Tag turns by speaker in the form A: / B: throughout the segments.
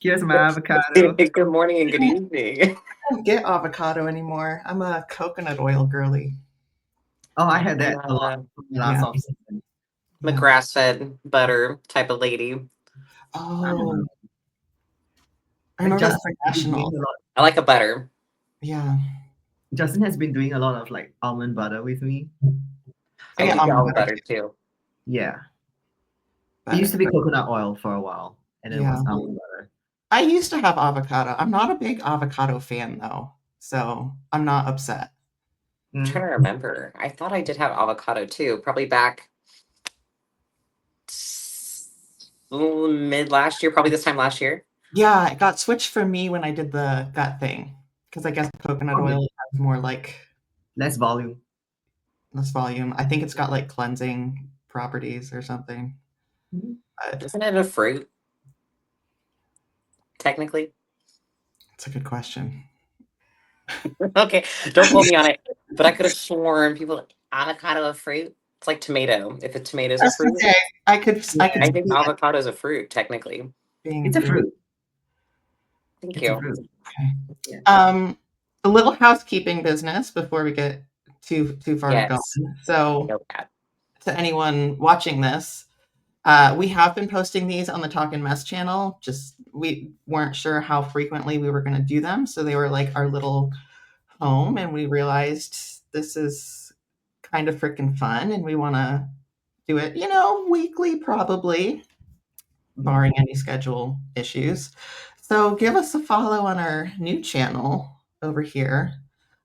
A: Here's my avocado.
B: Good morning and good evening.
C: I don't get avocado anymore. I'm a coconut oil girly.
A: Oh, I
B: I'm,
A: had
B: I'm
A: that a lot
B: a,
A: from the last
C: Yeah.
A: off season.
B: I'm a
C: Yeah.
B: grass-fed butter type of lady.
C: Oh, I
A: Like
C: remember that
A: Justin
C: for
A: has been doing
C: nationals.
A: a lot.
B: I like a butter.
C: Yeah.
A: Justin has been doing a lot of like almond butter with me.
C: I
B: I
C: get
B: do
A: So
B: get
C: almond
B: all the
C: butter
B: butter
C: too,
B: too.
A: yeah, it used
C: but
A: to be coconut oil for a while, and then it
C: yeah.
A: was almond butter.
C: I used to have avocado. I'm not a big avocado fan though, so I'm not upset.
B: I'm trying to remember. I thought I did have avocado too, probably back mid last year, probably this time last year.
C: Yeah, it got switched for me when I did the gut thing because I guess coconut
A: Okay,
C: oil has more like
A: less volume.
C: less volume. I think it's got like cleansing properties or something.
A: Mhm.
C: But
B: Isn't it a fruit, technically?
C: it's a good question.
B: Okay, don't quote me on it. But I could have sworn people avocado a fruit. It's like tomato. If a tomato is a
C: That's
B: fruit,
C: okay. I could
B: I
C: see
B: think
C: it
B: avocado is a fruit, technically.
C: being a
A: It's a
C: fruit.
A: fruit.
B: Thank
A: It's a
B: you.
A: fruit.
C: Okay.
A: Yeah.
C: A little housekeeping business before we get too far gone.
B: Yes, I
C: So,
B: know that.
C: to anyone watching this, we have been posting these on the Talk and Mess channel. Just we weren't sure how frequently we were going to do them, so they were like our little home, and we realized this is kind of freaking fun, and we want to do it, weekly probably,
A: Mhm.
C: barring any schedule issues. So give us a follow on our new channel over here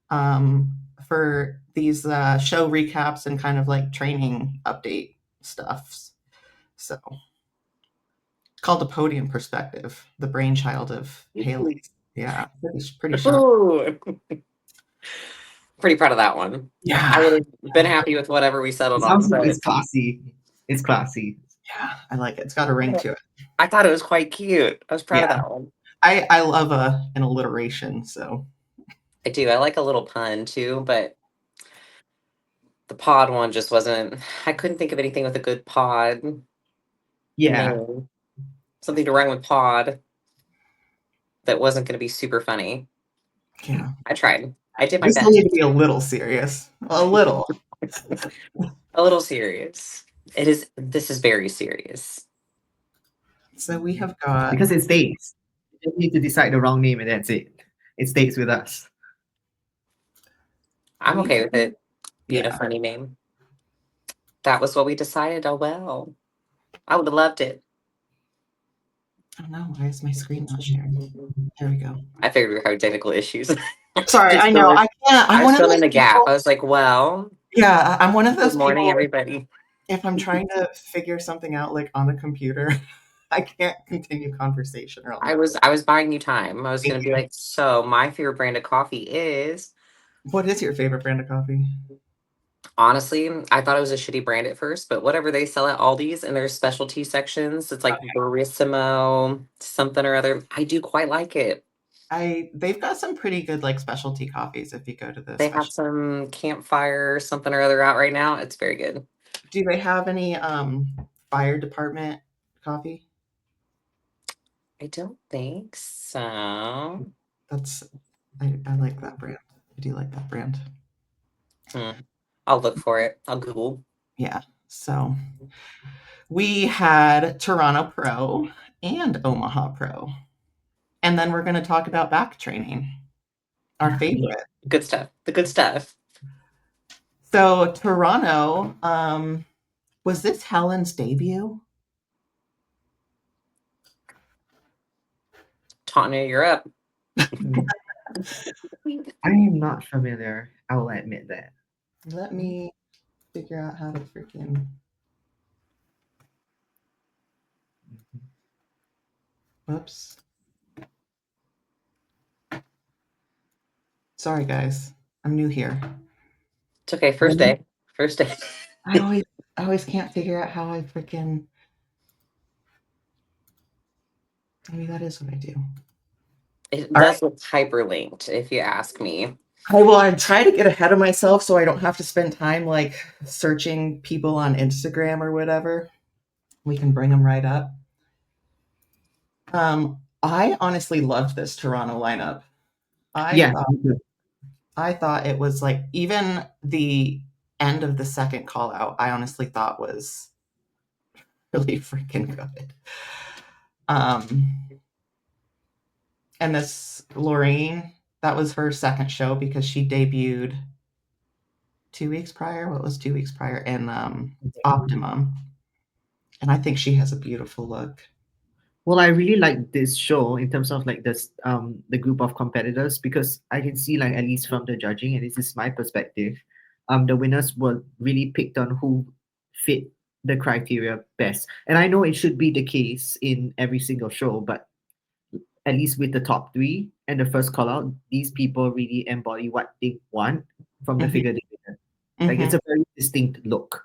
C: um, for these show recaps and kind of like training update stuffs. So called the Podium Perspective, the brainchild of Haley. Yeah, pretty sharp.
B: Ooh, pretty proud of that one. I
C: Yeah,
B: would have been happy with whatever we
A: It
B: settled on,
A: sounds like
B: but
A: it's classy. It's classy.
C: yeah, I like it. It's got a ring to it.
B: I thought it was quite cute. I was proud of
C: Yeah,
B: that one.
C: I love an alliteration. So
B: I do. I like a little pun too, but the pod one just wasn't. I couldn't think of anything with a good pod
A: Yeah.
B: name. Something to rhyme with pod that wasn't going to be super funny.
C: yeah,
B: I tried. I did my
C: we still need
B: best.
C: to be a little serious. A little.
B: A little serious. It is. This is very serious.
C: So we have got
A: Because it stays. You just need to decide the wrong name and that's it. It stays with us.
B: I'm
C: we
B: okay with it being a
C: yeah.
B: funny name. That was what we decided. Oh well. I would have loved it.
C: Oh no, why is my screen not sharing? There we go.
B: I figured we were having technical issues.
C: Sorry,
B: Just
C: I know.
B: filling,
C: I can't. I'm
B: I was
C: one of
B: filling
C: those
B: the gap.
C: people.
B: I was like, well,
C: Yeah, I'm one of
B: good
C: those
B: morning,
C: people.
B: everybody.
C: If I'm trying to figure something out like on a computer, I can't continue conversation or I'll
B: I
C: never.
B: was I was buying you time. I was
C: Thank
B: gonna be
C: you.
B: like, so my favorite brand of coffee is
C: What is your favorite brand of coffee?
B: honestly, I thought it was a shitty brand at first, but whatever they sell at Aldi's and their specialty sections, it's like Barissimo, something or other. I do quite like it.
C: They've got some pretty good like specialty coffees if you go to the
B: They have
C: special.
B: some campfire something or other out right now. It's very good.
C: Do they have any fire department coffee?
B: I don't think so.
C: That's I like that brand. I do like that brand.
B: Hmm. I'll look for it. I'll Google.
C: Yeah. So we had Toronto Pro and Omaha Pro. And then we're going to talk about back training, our favorite.
B: Good stuff. The good stuff.
C: So Toronto, was this Helen's debut?
B: Tanya, you're up.
A: I am not familiar. I will admit that.
C: Let me figure out how to freaking. Whoops. Sorry, guys. I'm new here.
B: It's okay. First day. First day.
C: I always, I always can't figure out how I freaking. Maybe that is what I do.
B: It
C: All
B: does
C: right.
B: look hyperlinked, if you ask me.
C: I try to get ahead of myself so I don't have to spend time like searching people on Instagram or whatever. We can bring them right up. I honestly loved this Toronto lineup.
A: Yeah,
C: I thought it was like even the end of the second call out, I honestly thought was really freaking good. And this Lorraine, that was her second show because she debuted 2 weeks prior. What was 2 weeks prior? In Optimum. And I think she has a beautiful look.
A: well, I really like this show in terms of like this the group of competitors, because I can see, like, at least from the judging, and this is my perspective, the winners were really picked on who fit the criteria best. And I know it should be the case in every single show, but at least with the top three and the first call out, these people really embody what they want from the
C: Mhm.
A: figure they did. Like, it's
C: Mhm.
A: a very distinct look.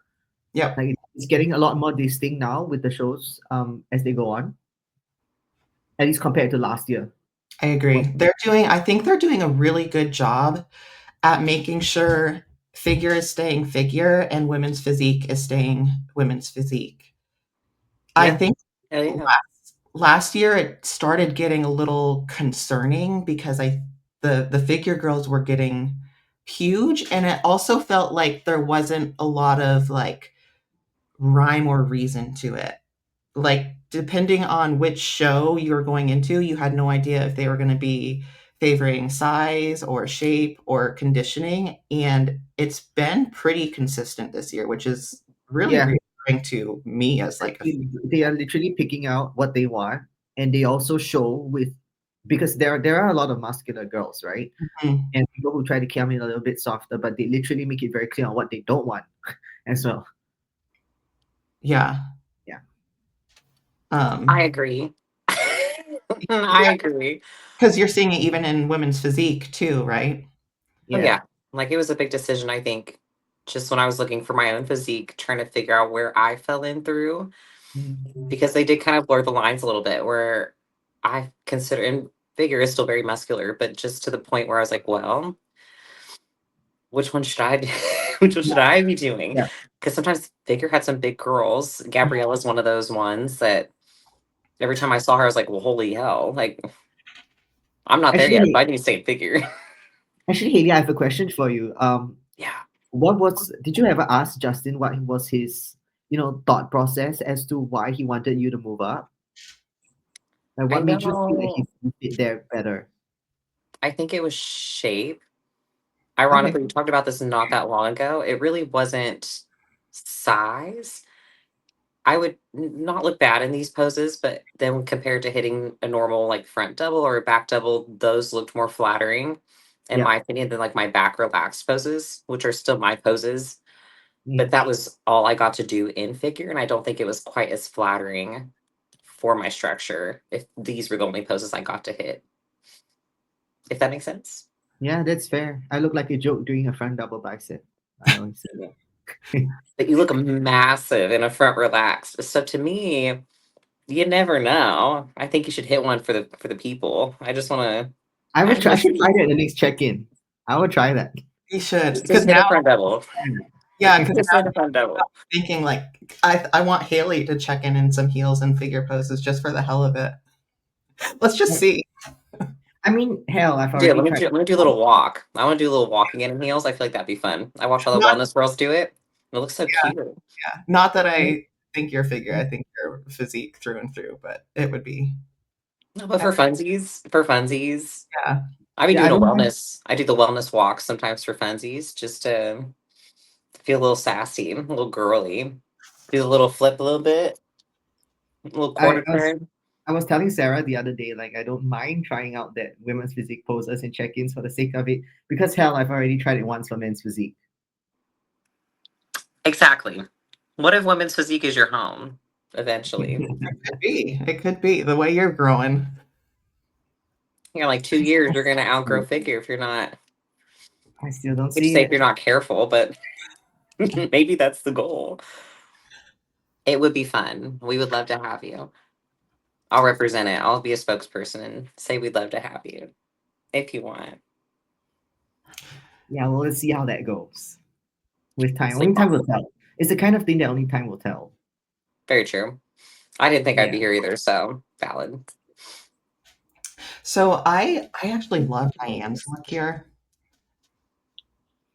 C: Yep.
A: Like, it's getting a lot more distinct now with the shows as they go on, at least compared to last year.
C: I agree. I think they're doing a really good job at making sure figure is staying figure and women's physique is staying women's physique. I
A: Yeah.
C: think
B: Oh, yeah.
C: last year it started getting a little concerning because the figure girls were getting huge, and it also felt like there wasn't a lot of like rhyme or reason to it. Like depending on which show you were going into, you had no idea if they were going to be favoring size or shape or conditioning, and it's been pretty consistent this year, which is really
A: Yeah.
C: reassuring to me as like a
A: They are literally picking out what they want, and they also show with, because there are a lot of muscular girls, right?
C: Mhm.
A: And people who try to come in a little bit softer, but they literally make it very clear on what they don't want as well.
C: Yeah.
A: Yeah.
B: I agree. I agree.
C: Because you're seeing it even in women's physique too, right?
B: Oh,
A: Yeah.
B: yeah. Like, it was a big decision, I think, just when I was looking for my own physique, trying to figure out where I fell in through, because they did kind of blur the lines a little bit where I consider, and figure is still very muscular, but just to the point where I was like, well, which one should I do? Which one should I be doing?
A: Yeah.
B: Because sometimes figure had some big girls. Gabriella's one of those ones that every time I saw her, I was like, well, holy hell. Like, I'm not there yet,
A: Actually,
B: but I need to stay figure.
A: actually, Haley, I have a question for you.
B: Yeah.
A: Did you ever ask Justin what was his, thought process as to why he wanted you to move up? Like,
B: I
A: what made you feel like
B: know.
A: he fit there better?
B: I think it was shape.
A: Okay.
B: Ironically, we talked about this not that long ago. It really wasn't size. I would not look bad in these poses, but then compared to hitting a normal like front double or a back double, those looked more flattering, in
A: Yeah.
B: my opinion, than like my back relaxed poses, which are still my poses. But
A: Mm.
B: that was all I got to do in figure, and I don't think it was quite as flattering for my structure if these were the only poses I got to hit. If that makes sense.
A: Yeah, that's fair. I look like a joke doing a front double bicep. I always say that.
B: But you look massive in a front relaxed. So to me, you never know. I think you should hit one for the people. I just want to. I just
A: I
B: want
A: should try that at the next check-in. I will try that.
C: You should.
B: to
C: Because
B: just hit
C: now,
B: a front double.
C: yeah, because
B: Just
C: now
B: hit a front double.
C: I'm thinking like I want Haley to check in some heels and figure poses just for the hell of it. Let's just see.
A: I mean, hell, I've
B: Dude,
A: already tried.
B: let me do a little walk. I want to do a little walking in heels. I feel like that'd be fun. I watch all the
C: Not
B: wellness girls do it. It looks so
C: yeah,
B: cute.
C: yeah. Not that I think your figure. I think your physique through and through, but it would be
B: No, but for funsies,
C: yeah.
B: I be
A: Yeah, I
B: doing a
A: don't mind.
B: wellness. I do the wellness walk sometimes for funsies, just to feel a little sassy, a little girly. Do a little flip a little bit, a little
A: I,
B: quarter
A: I was
B: turn.
A: I was telling Sarah the other day, like, I don't mind trying out that women's physique poses and check-ins for the sake of it, because hell, I've already tried it once for men's physique.
B: Exactly. What if women's physique is your home eventually?
C: It could be the way you're growing.
B: You know, like 2 years, you're gonna outgrow figure if you're not.
A: I still don't
B: Would you
A: see
B: say if
A: it.
B: you're not careful? But maybe that's the goal. It would be fun. We would love to have you. I'll represent it. I'll be a spokesperson and say we'd love to have you if you want.
A: Yeah, well, let's see how that goes with time. Only
B: Sleep
A: time
B: off.
A: will tell. It's the kind of thing that only time will tell.
B: Very true. I didn't think I'd
A: Yeah.
B: be here either, so valid.
C: So I actually love Diane's look here.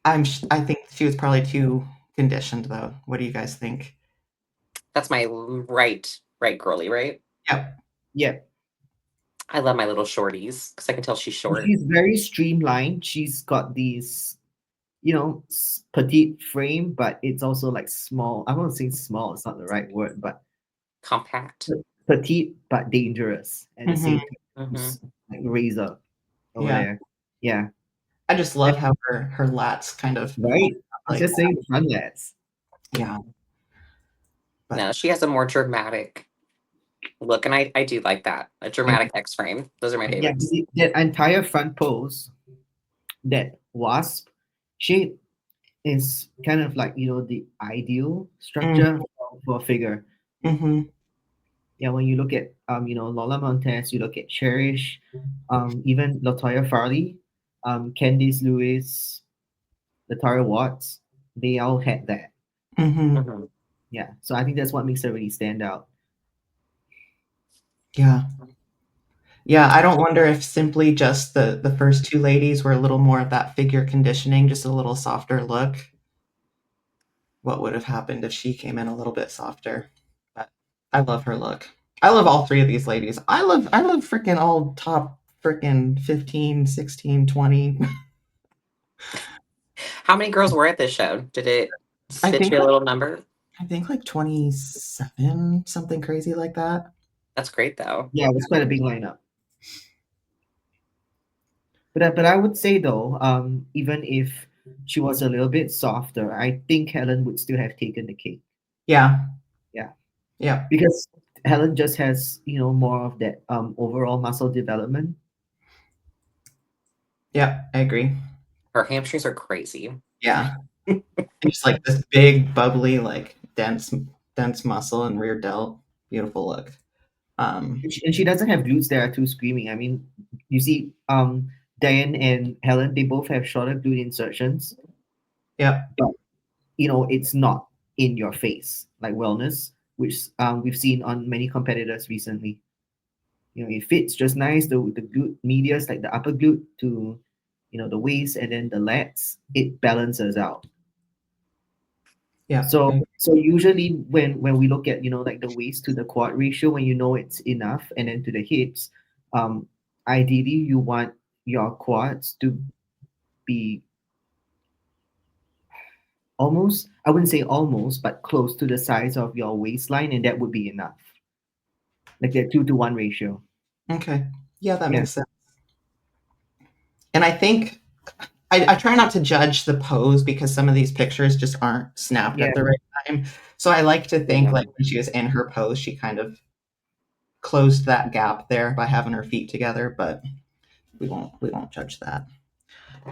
C: I think she was probably too conditioned though. What do you guys think?
B: That's my right girly, right?
C: Yep.
A: Yeah.
B: I love my little shorties because I can tell she's short.
A: She's very streamlined. She's got these, petite frame, but it's also like small. I won't say small, it's not the right word, but
B: Compact.
A: petite but dangerous at the
C: Hmm.
A: same time.
B: Hmm.
A: Like razor over
C: Yeah.
A: there. Yeah.
C: I just love how her lats kind of
A: Right. It's
C: like
A: just saying fun lads.
C: yeah. But
B: No, she has a more dramatic look, and I do like that. A dramatic X frame. Those are my
A: Yeah,
B: favorites.
A: that entire front pose, that wasp shape is kind of like, the ideal structure for a figure.
C: mm-hmm.
A: Yeah, when you look at Lola Montez, you look at Cherish, even Latoya Farley, Candice Lewis, Latara Watts, they all had that.
C: Mm-hmm.
B: Hmm.
A: Yeah, so I think that's what makes her really stand out.
C: Yeah. Yeah, I don't wonder if simply just the first two ladies were a little more of that figure conditioning, just a little softer look. What would have happened if she came in a little bit softer? But I love her look. I love all three of these ladies. I love freaking all top freaking 15, 16, 20.
B: How many girls were at this show? Did it
C: I
B: spit
C: think
B: you a
C: like
B: little number?
C: I think like 27, something crazy like that.
B: That's great though.
A: Yeah, it was quite a big lineup. But I would say though, even if she was a little bit softer, I think Helen would still have taken the cake.
C: Yeah.
A: Yeah,
C: Yeah.
A: because Helen just has more of that overall muscle development.
C: Yeah, I agree.
B: Her hamstrings are crazy.
C: Yeah. Just like this big, bubbly, like dense muscle and rear delt. Beautiful look.
A: And she doesn't have glutes that are too screaming. I mean, you see, Diane and Helen, they both have shorter glute insertions,
C: Yep.
A: but it's not in your face like wellness, which we've seen on many competitors recently. It fits just nice. The glute medius, like the upper glute to the waist, and then the lats, it balances out.
C: Yep.
A: So usually when we look at like the waist to the quad ratio, when it's enough, and then to the hips, um, ideally you want your quads to be almost, I wouldn't say almost, but close to the size of your waistline, and that would be enough. Like that 2-to-1 ratio.
C: Okay. Yeah, that
A: Yeah,
C: makes sense. And I think I try not to judge the pose because some of these pictures just aren't snapped
A: yeah.
C: at the right time. So I like to think
B: Yeah.
C: like when she was in her pose, she kind of closed that gap there by having her feet together, but we won't judge that.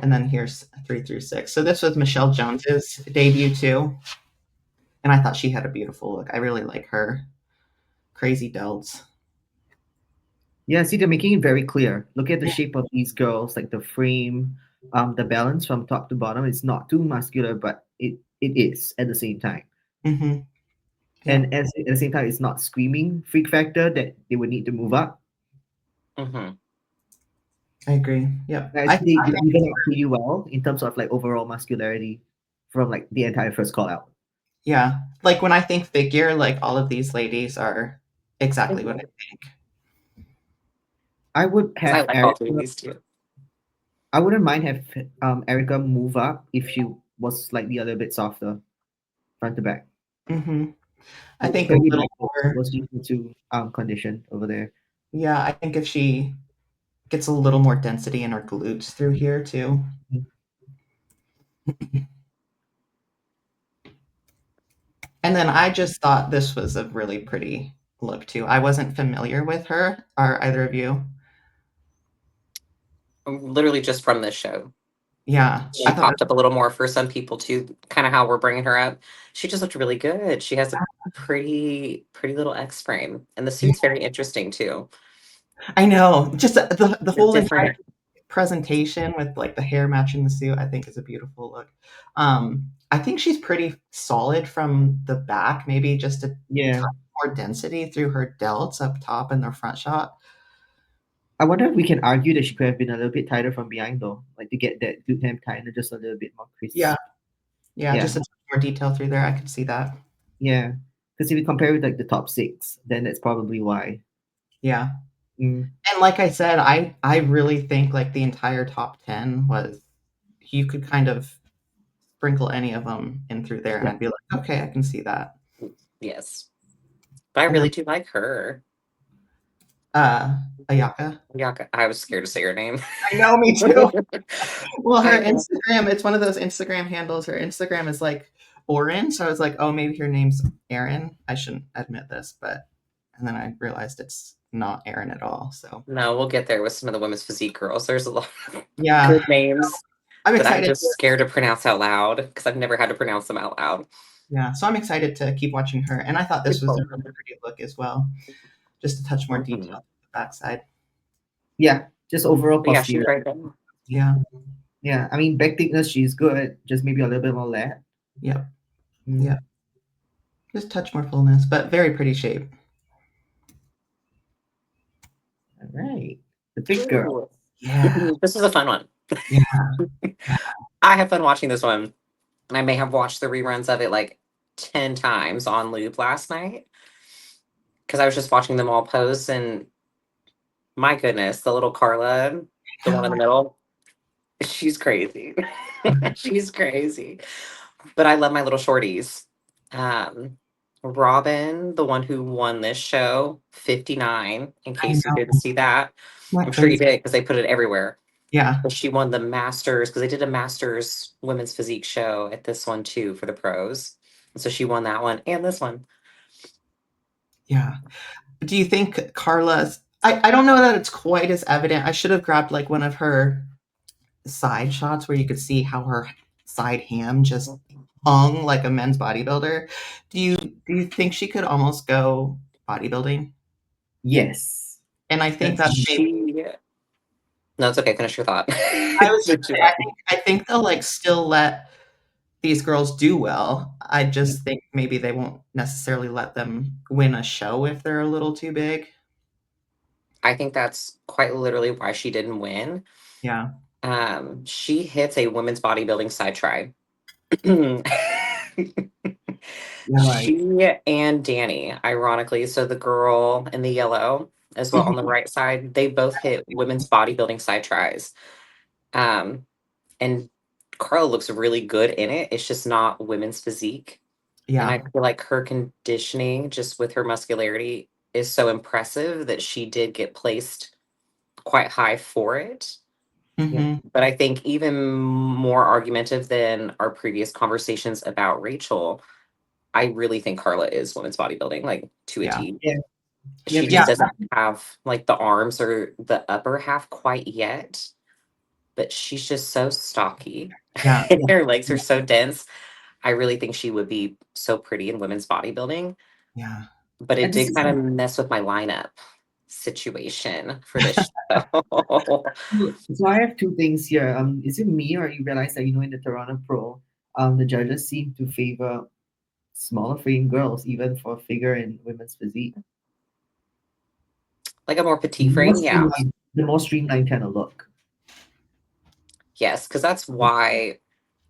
C: And then here's 3 through 6. So this was Michelle Jones's debut too, and I thought she had a beautiful look. I really like her crazy delts.
A: Yeah, see, they're making it very clear. Look at the shape of these girls, like the frame, the balance from top to bottom. It's not too muscular, but it is at the same time.
C: Mm-hmm. Yeah,
A: And at the same time, it's not screaming freak factor that they would need to move up.
B: Hmm.
C: I agree. Yep.
A: I think they even out pretty well in terms of like overall muscularity from like the entire first call out.
C: Yeah. Like when I think figure, like all of these ladies are exactly what I think.
A: I would
B: Because I
A: have
B: like all three of
A: Erica.
B: these too.
A: I wouldn't mind have Erica move up if she was slightly a little bit softer front to back.
C: Mm-hmm. I
A: Looks
C: think a
A: very
C: little
A: light.
C: more.
A: Was due to condition over there.
C: Yeah, I think if she gets a little more density in her glutes through here too. And then I just thought this was a really pretty look too. I wasn't familiar with her. Are either of you?
B: Literally just from this show.
C: Yeah, I
B: She
C: thought.
B: popped up a little more for some people too, kind of how we're bringing her up. She just looked really good. She has a pretty little X frame, and the suit's very interesting too.
C: I know. Just the
B: It's
C: whole entire
B: different.
C: presentation with like the hair matching the suit, I think is a beautiful look. I think she's pretty solid from the back, maybe just a
A: Yeah,
C: touch more density through her delts up top in the front shot.
A: I wonder if we can argue that she could have been a little bit tighter from behind though, like to get that glute hem tighter just a little bit more crisp.
C: Yeah. Yeah,
A: Yeah.
C: just a touch more detail through there. I can see that.
A: Yeah, because if you compare with like the top 6, then that's probably why.
C: Yeah.
A: Mm.
C: And like I said, I really think like the entire top 10 was, you could kind of sprinkle any of them in through there and
A: Yeah.
C: I'd be like, okay, I can see that.
B: Yes. But I
C: And
B: really do like her.
C: Ayaka.
B: Yaka. I was scared to say her name.
C: I know, me too. Well, her
B: I
C: Instagram, it's one of those Instagram handles. Her Instagram is like orange. So I was like, oh, maybe her name's Erin. I shouldn't admit this, but and then I realized it's not Erin at all. So
B: No, we'll get there with some of the women's physique girls. There's a lot of
C: yeah,
B: good names
C: I'm
B: that I'm
C: excited.
B: just scared to pronounce out loud because I've never had to pronounce them out loud.
C: Yeah, so I'm excited to keep watching her. And I thought this was a really pretty look as well. Just a touch more detail to the backside.
A: Yeah, just overall
B: But yeah, she's
A: posture.
B: right there.
C: Yeah.
A: Yeah, I mean back thickness she's good, just maybe a little bit more lat.
C: Yep.
A: Mm.
C: Yeah. Just touch more fullness, but very pretty shape.
A: All right, the big girl.
C: Yeah.
B: This is a fun one.
C: Yeah.
B: I have fun watching this one. And I may have watched the reruns of it like 10 times on loop last night because I was just watching them all pose. And my goodness, the little Carla, the one in the middle, she's crazy. She's crazy. But I love my little shorties. Robin, the one who won this show, 59, in
C: I
B: case you
C: know.
B: didn't see that.
C: Not
B: I'm sure you
C: crazy.
B: did because they put it everywhere.
C: Yeah.
B: But she won the Masters because they did a Masters women's physique show at this one too for the pros. And so she won that one and this one.
C: Yeah. Do you think Carla's, I don't know that it's quite as evident. I should have grabbed like one of her side shots where you could see how her side ham just hung like a men's bodybuilder. Do you think she could almost go bodybuilding?
A: Yes.
C: And I think that's maybe,
B: No, it's okay. Finish your thought.
C: I was just saying, I think they'll like still let these girls do well. I just think maybe they won't necessarily let them win a show if they're a little too big.
B: I think that's quite literally why she didn't win.
C: Yeah.
B: She hits a women's bodybuilding side try. She and Danny, ironically, so the girl in the yellow as well on the right side, they both hit women's bodybuilding side tries. And Carla looks really good in it. It's just not women's physique. And I
C: Yeah.
B: feel like her conditioning, just with her muscularity, is so impressive that she did get placed quite high for it.
C: Mhm.
B: But I think even more argumentative than our previous conversations about Rachel, I really think Carla is women's bodybuilding, like to a
C: Yeah.
B: T.
A: Yeah.
B: She just doesn't have like the arms or the upper half quite yet, but she's just so stocky.
C: Yeah.
B: And her legs are so dense. I really think she would be so pretty in women's bodybuilding.
C: Yeah.
B: But it
A: And this
B: did
A: is
B: kind of mess with my lineup situation for this show.
A: so I have two things here. Is it me or you realize that in the Toronto Pro, the judges seem to favor smaller frame girls even for figure and women's physique.
B: Like a more petite frame, yeah.
A: The more streamlined kind of look.
B: Yes, because that's why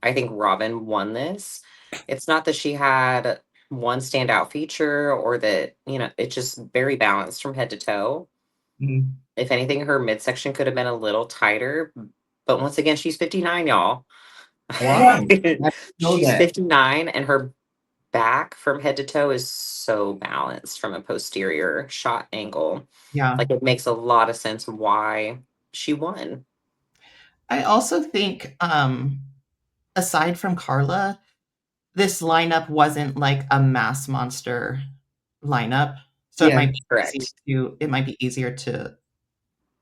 B: I think Robin won this. It's not that she had one standout feature or that, it's just very balanced from head to toe.
A: Mm-hmm.
B: If anything, her midsection could have been a little tighter. But once again, she's 59, y'all.
A: Wow.
B: She's 59 and her back from head to toe is so balanced from a posterior shot angle.
C: Yeah.
B: Like it makes a lot of sense why she won.
C: I also think, aside from Carla, this lineup wasn't like a mass monster lineup. So it might be easier to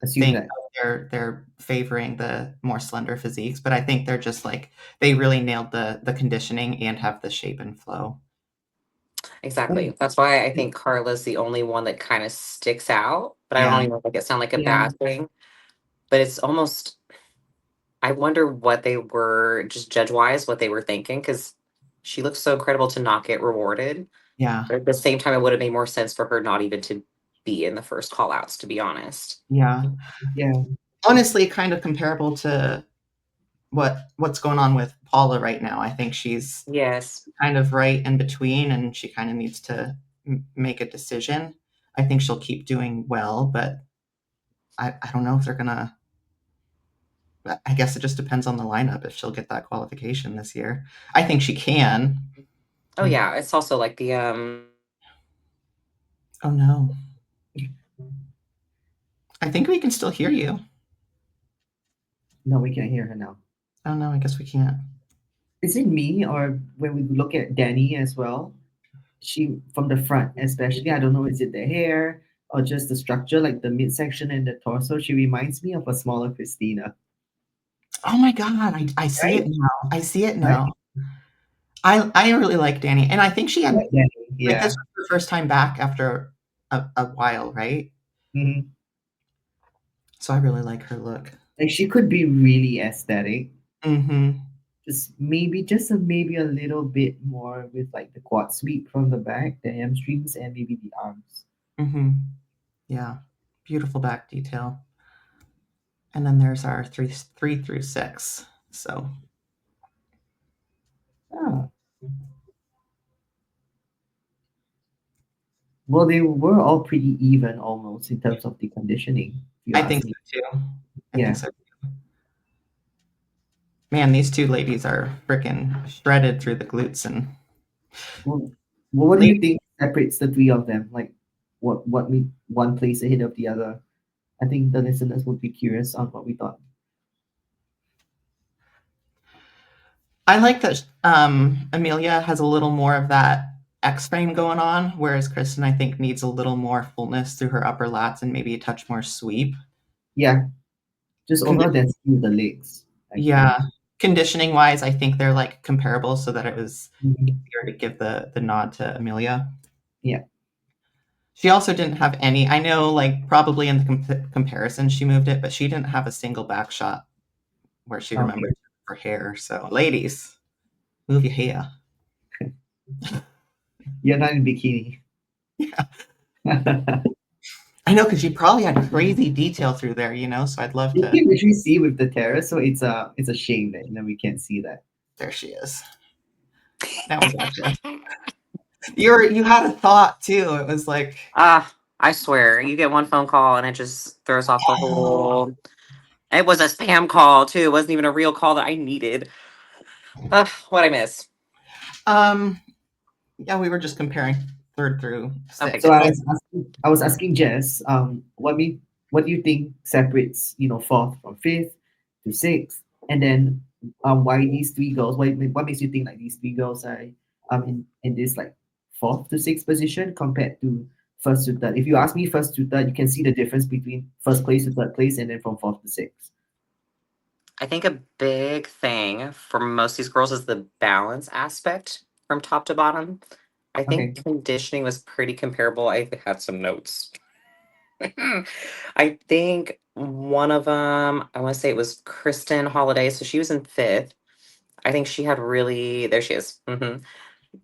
A: assume
C: think
A: that
C: they're favoring the more slender physiques, but I think they're just like they really nailed the conditioning and have the shape and flow.
B: Exactly. That's why I think Carla's the only one that kind of sticks out, but I
C: Yeah.
B: don't even make it sound like a bad thing. But it's almost, I wonder what they were, just judge-wise, what they were thinking, because she looks so incredible to not get rewarded.
C: Yeah.
B: But at the same time, it would have made more sense for her not even to be in the first call outs, to be honest.
C: Yeah.
A: Yeah.
C: Honestly, kind of comparable to what's going on with Paula right now. I think she's
B: Yes.
C: kind of right in between, and she kind of needs to make a decision. I think she'll keep doing well, but I don't know if they're gonna. I guess it just depends on the lineup if she'll get that qualification this year. I think she can.
B: Oh yeah, it's also like the
C: Oh no. I think we can still hear you.
A: No, we can't hear her now.
C: Oh no, I guess we can't.
A: Is it me, or when we look at Danny as well? She from the front, especially. I don't know, is it the hair or just the structure, like the midsection and the torso? She reminds me of a smaller Christina,
C: Oh my god, I see
A: right?
C: it now. I see it
A: Right?
C: now. I really like Danny, and I think she
A: I
C: had
A: like Danny.
C: like this
A: Yeah.
C: was her first time back after a while, right?
A: Hmm.
C: So I really like her look.
A: Like she could be really aesthetic.
C: Mhm.
A: Maybe a little bit more with like the quad sweep from the back, the hamstrings, and maybe the arms.
C: Mhm. Yeah. Beautiful back detail. And then there's our three through six. So
A: Ah. Well, they were all pretty even almost in terms of the conditioning, if you
C: I
A: ask
C: think
A: me.
C: so too. I think
A: Yeah.
C: so. Man, these two ladies are freaking shredded through the glutes and
A: Well, what do
C: lady,
A: you think separates the three of them? Like, what made one place ahead of the other? I think the listeners would be curious on what we thought.
C: I like that Amelia has a little more of that X frame going on, whereas Kristen I think needs a little more fullness through her upper lats and maybe a touch more sweep.
A: Yeah, just
C: Condi-
A: overall density of the legs, actually.
C: yeah. Conditioning wise, I think they're like comparable so that it was
A: Mhm.
C: easier to give the nod to Amelia.
A: Yeah.
C: She also didn't have any. I know, like probably in the comparison, she moved it, but she didn't have a single back shot where she
A: Okay.
C: remembered her hair. So, ladies, move your hair.
A: You're not in bikini.
C: Yeah, I know because you probably had crazy detail through there, So I'd love
A: You
C: to.
A: can literally see with the terrace, so it's a shame that we can't see that.
C: There she is. Now we got you. You had a thought too. It was like,
B: I swear, you get one phone call and it just throws off the whole. It was a spam call too. It wasn't even a real call that I needed. What I miss.
C: um, yeah, we were just comparing third through
B: Okay,
C: sixth.
A: So
B: good.
A: I was asking Jess, what do you think separates, fourth from fifth to sixth, and then why these three girls? What makes you think like these three girls are in this like fourth to sixth position compared to first to third? If you ask me first to third, you can see the difference between first place to third place, and then from fourth to sixth.
B: I think a big thing for most of these girls is the balance aspect from top to bottom. I
A: Okay.
B: think conditioning was pretty comparable. I had some notes. I think one of them, I want to say it was Kristen Holiday. So she was in fifth. I think she had really, there she is,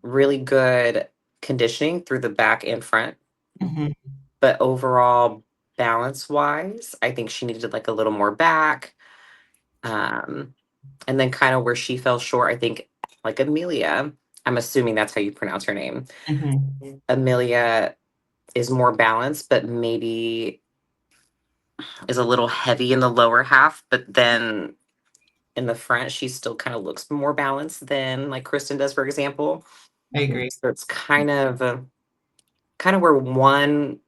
B: really good conditioning through the back and front.
C: Mhm.
B: But overall, balance wise, I think she needed like a little more back. Um, and then kind of where she fell short, I think like Amelia, I'm assuming that's how you pronounce her name.
C: Mhm.
B: Amelia is more balanced, but maybe is a little heavy in the lower half, but then in the front, she still kind of looks more balanced than like Kristen does, for example.
C: I
A: Okay.
C: agree.
B: So it's kind of where one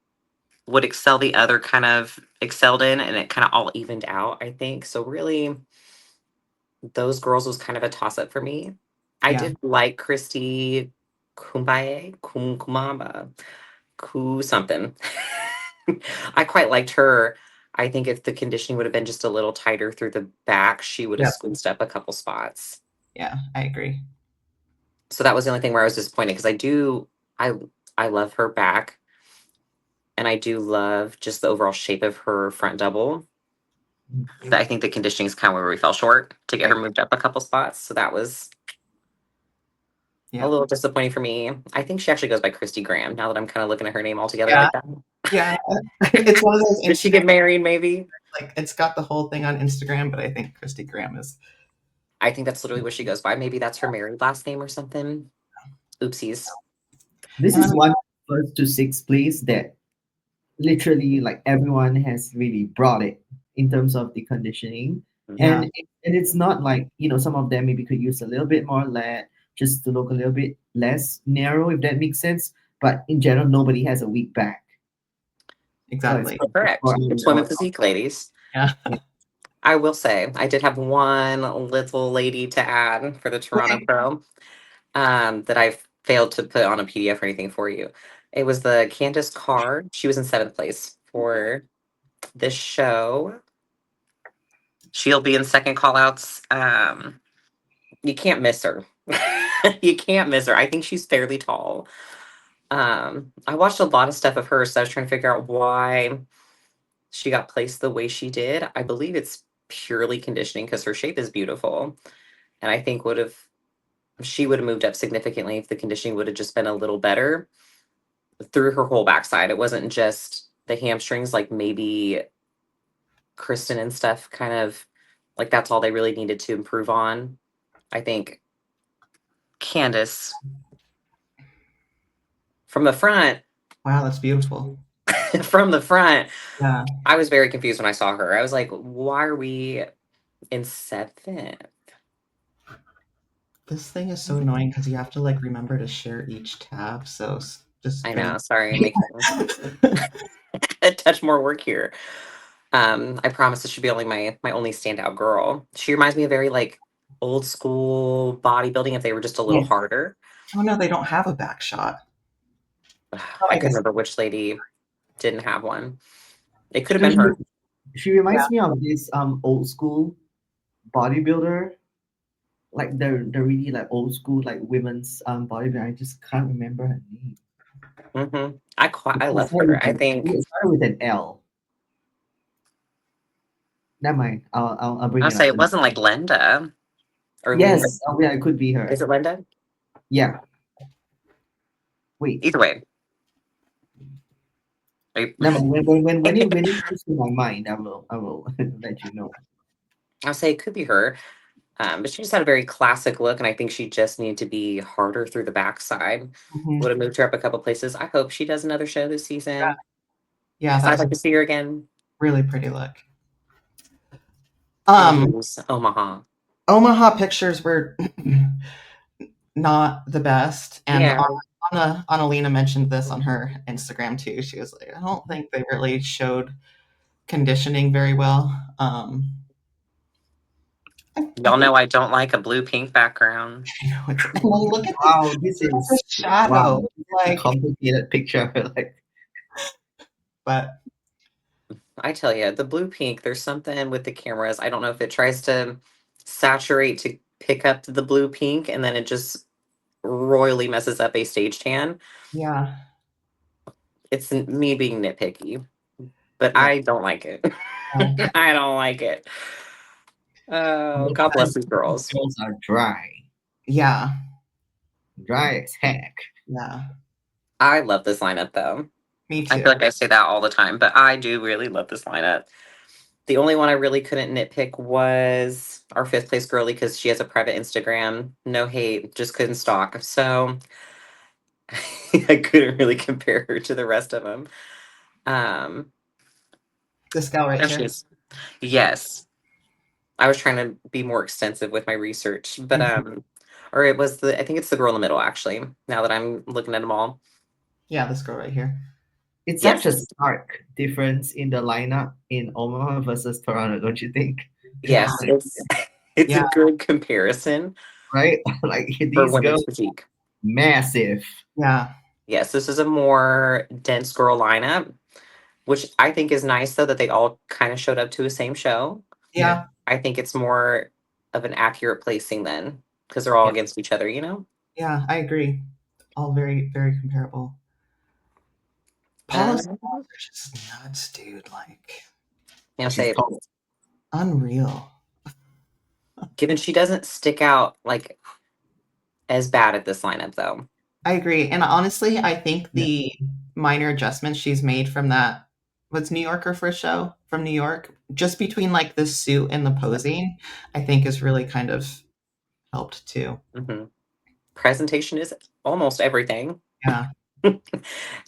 B: would excel, the other kind of excelled in, and it kind of all evened out, I think. So really, those girls was kind of a toss up for me. I
C: Yeah,
B: did like Christy Kumamba, Ku something. I quite liked her. I think if the conditioning would have been just a little tighter through the back, she would have
A: Yeah.
B: squeezed up a couple spots.
C: yeah, I agree.
B: So that was the only thing where I was disappointed because I I love her back and I do love just the overall shape of her front double. But I think the conditioning is kind of where we fell short to get
C: I
B: her moved up a couple spots. So that was A little disappointing for me. I think she actually goes by Christy Graham now that I'm kind of looking at her name all together
C: Yeah.
B: like that.
C: Yeah. It's one of those
B: Did she get married, maybe?
C: like it's got the whole thing on Instagram, but I think Christy Graham is.
B: I think that's literally what she goes by. Maybe that's her married last name or something. Oopsies.
A: This
C: And
A: is one first to sixth place that literally like everyone has really brought it in terms of the conditioning.
C: Yeah.
A: And it's not like, you know, some of them maybe could use a little bit more lead just to look a little bit less narrow, if that makes sense. But in general, nobody has a weak back.
C: Exactly.
B: Correct. It's women physique, ladies.
C: Yeah.
B: I will say, I did have one little lady to add for the Toronto Pro that I've failed to put on a PDF or anything for you. It was the Candace Card. She was in 7th place for this show. She'll be in second callouts. You can't miss her. You can't miss her. I think she's fairly tall. I watched a lot of stuff of hers, so I was trying to figure out why she got placed the way she did. I believe it's purely conditioning because her shape is beautiful. And I think she would have moved up significantly if the conditioning would have just been a little better through her whole backside. It wasn't just the hamstrings, like maybe Kristen and stuff kind of like that's all they really needed to improve on. I think Candace from the front,
C: Wow, that's beautiful.
B: from the front,
C: Yeah.
B: I was very confused when I saw her. I was like, why are we in 7th?
C: This thing is so annoying because you have to like remember to share each tab. So just
B: I
C: kind
B: know,
C: of
B: sorry, making a touch more work here. I promise this should be only my only standout girl. She reminds me of very like old school bodybuilding if they were just a little harder.
C: Oh no, they don't have a back shot.
B: I couldn't remember which lady didn't have one. It could have
A: So
B: been her.
A: she reminds me of this old school bodybuilder, like the really like old school like women's bodybuilder. I just can't remember her name.
B: I love her. I think
A: It started with an L. Never mind. I'll bring
B: I'll
A: it
B: say
A: up.
B: it wasn't like Linda or Lena.
A: Yes. Oh yeah, it could be her.
B: Is it Linda?
A: Yeah. Wait.
B: Either way.
A: Never mind. When it comes to my mind, I will let you know.
B: I'll say it could be her. But she just had a very classic look, and I think she just needed to be harder through the backside. Would have moved her up a couple places. I hope she does another show this season.
C: Yeah,
B: I'd like to see her again.
C: Really pretty look.
B: Omaha.
C: Omaha pictures were not the best, and
B: Yeah.
C: Annalena mentioned this on her Instagram too. She was like, I don't think they really showed conditioning very well.
B: Y'all know I don't like a blue pink background.
C: Look at
A: Wow, this is
C: this shadow.
A: a complicated picture. Like,
C: but
B: I tell you, the blue pink, there's something with the cameras. I don't know if it tries to saturate to pick up the blue pink and then it just royally messes up a stage tan.
C: yeah,
B: It's me being nitpicky, but
C: yeah.
B: I don't like it. I don't like it. Oh, God bless these girls.
A: girls are dry.
C: Yeah.
A: Dry as heck.
C: Yeah.
B: I love this lineup though.
C: Me too.
B: I feel like I say that all the time, but I do really love this lineup. The only one I really couldn't nitpick was our 5th place girly because she has a private Instagram. No hate, just couldn't stalk. So I couldn't really compare her to the rest of them.
C: This gal right here.
B: Yes. I was trying to be more extensive with my research, but or it was I think it's the girl in the middle actually, now that I'm looking at them all.
C: Yeah, this girl right here.
A: It's such a stark difference in the lineup in Omaha versus Toronto, don't you think?
B: Yes, it's a good comparison.
A: Right? Like these
B: women's
A: girls,
B: physique.
A: massive.
C: Yeah.
B: Yes, this is a more dense girl lineup, which I think is nice though that they all kind of showed up to the same show.
C: Yeah.
B: I think it's more of an accurate placing then because they're all against each other, you know?
C: Yeah, I agree. All very, very comparable. Paula's just nuts, dude. Like,
B: say
C: unreal.
B: Given she doesn't stick out like as bad at this lineup, though.
C: I agree. And honestly, I think the minor adjustments she's made from that was New York her first show from New York, just between like the suit and the posing, I think has really kind of helped too.
B: Mm-hmm. Presentation is almost everything.
C: Yeah.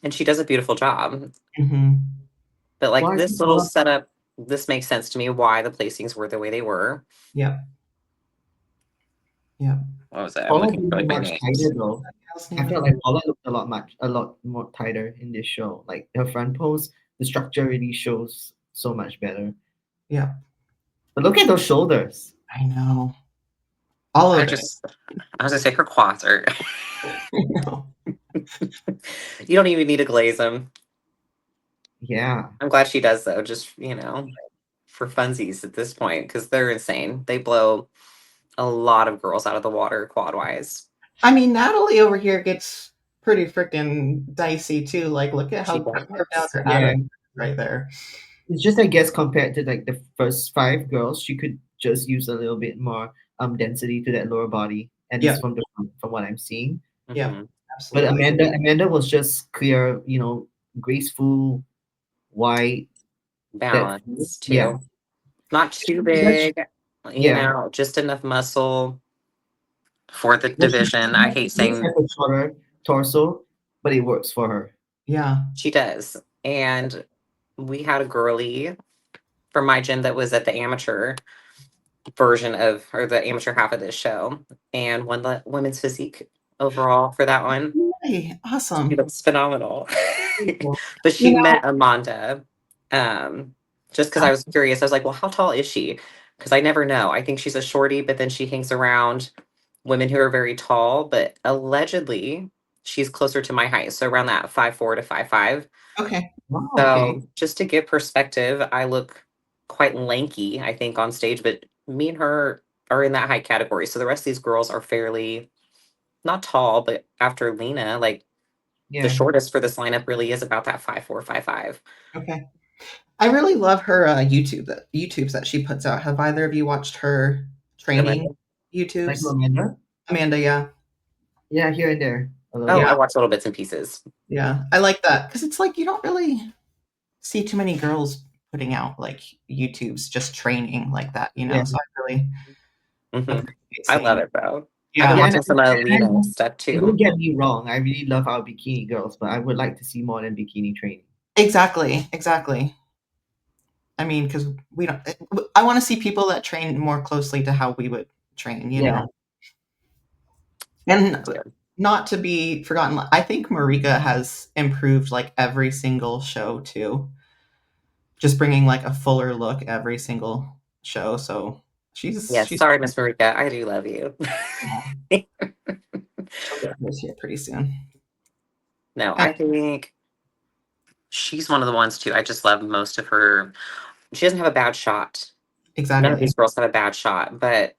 B: And she does a beautiful job.
C: Mm-hmm.
B: But like
A: Well, I
B: this
A: think
B: little setup, this makes sense to me why the placings were the way they were.
C: Yep. Yep.
B: What was it? I'm
A: Paula
B: looking for
A: looked
B: like my
A: much
B: names.
A: tighter though. I felt like Paula looked a lot more tighter in this show. Like her front pose, the structure really shows so much better.
C: Yeah.
A: But look at those shoulders.
C: I know. All of
B: I
C: it.
B: was gonna say her quads are. You don't even need to glaze them.
A: Yeah.
B: I'm glad she does though, just for funsies at this point because they're insane. They blow a lot of girls out of the water quad wise.
C: I mean, Natalie over here gets pretty freaking dicey too. Like, look at
B: She
C: how curved out
B: does.
C: her
A: Yeah.
C: abdomen right there.
A: It's just I guess compared to like the first five girls, she could just use a little bit more density to that lower body. At least from what I'm seeing.
C: Yeah,
B: Mhm.
A: But
C: absolutely.
A: Amanda was just clear, graceful, white, that
B: Balance
A: yeah.
B: too. Not too
A: That's-
B: big,
A: yeah.
B: just enough muscle for the
A: Well,
B: division. I hate
A: she looks
B: saying
A: like a shorter torso, but it works for her.
C: Yeah.
B: she does. And we had a girly from my gym that was at the amateur version of, or the amateur half of this show, and won the women's physique overall for that one.
C: Hey,
B: She
C: awesome.
B: looks phenomenal. But she
C: You know,
B: met Amanda just because I was curious. I was like, well, how tall is she? Because I never know. I think she's a shorty, but then she hangs around women who are very tall, but allegedly she's closer to my height. So around that 5'4" to 5'5".
C: okay.
A: Wow, okay.
B: So just to give perspective, I look quite lanky, I think, on stage, but me and her are in that height category. So the rest of these girls are fairly not tall, but after Lena, like the
A: Yeah.
B: shortest for this lineup really is about that 5'4", 5'5".
C: Okay. I really love her YouTubes that she puts out. Have either of you watched her training
B: Amanda?
A: Like
C: YouTubes?
A: Amanda?
C: Amanda, yeah.
A: Yeah, here and there. A little
B: Oh,
C: Yeah.
A: bit.
B: I watch little bits and pieces.
C: Yeah. I like that because it's like you don't really see too many girls putting out like YouTubes just training like that,
A: Yeah.
C: So I really
B: Hmm.
C: appreciate
B: I love
C: seeing.
B: it though. I've been
C: Yeah.
A: Yeah,
B: watching some Lena stuff
A: and don't
B: too.
A: get me wrong, I really love our bikini girls, but I would like to see more than bikini training.
C: Exactly. Exactly. I mean, because we don't. I want to see people that train more closely to how we would train.
A: Yeah.
C: And not to be forgotten, I think Marika has improved like every single show too. Just bringing like a fuller look every single show. So
B: Yes,
C: she's
B: sorry, Miss Marika. I do love you.
C: she'll get this here pretty soon.
B: No, I think she's one of the ones too. I just love most of her. She doesn't have a bad shot. None of
C: Exactly.
B: these girls have a bad shot, but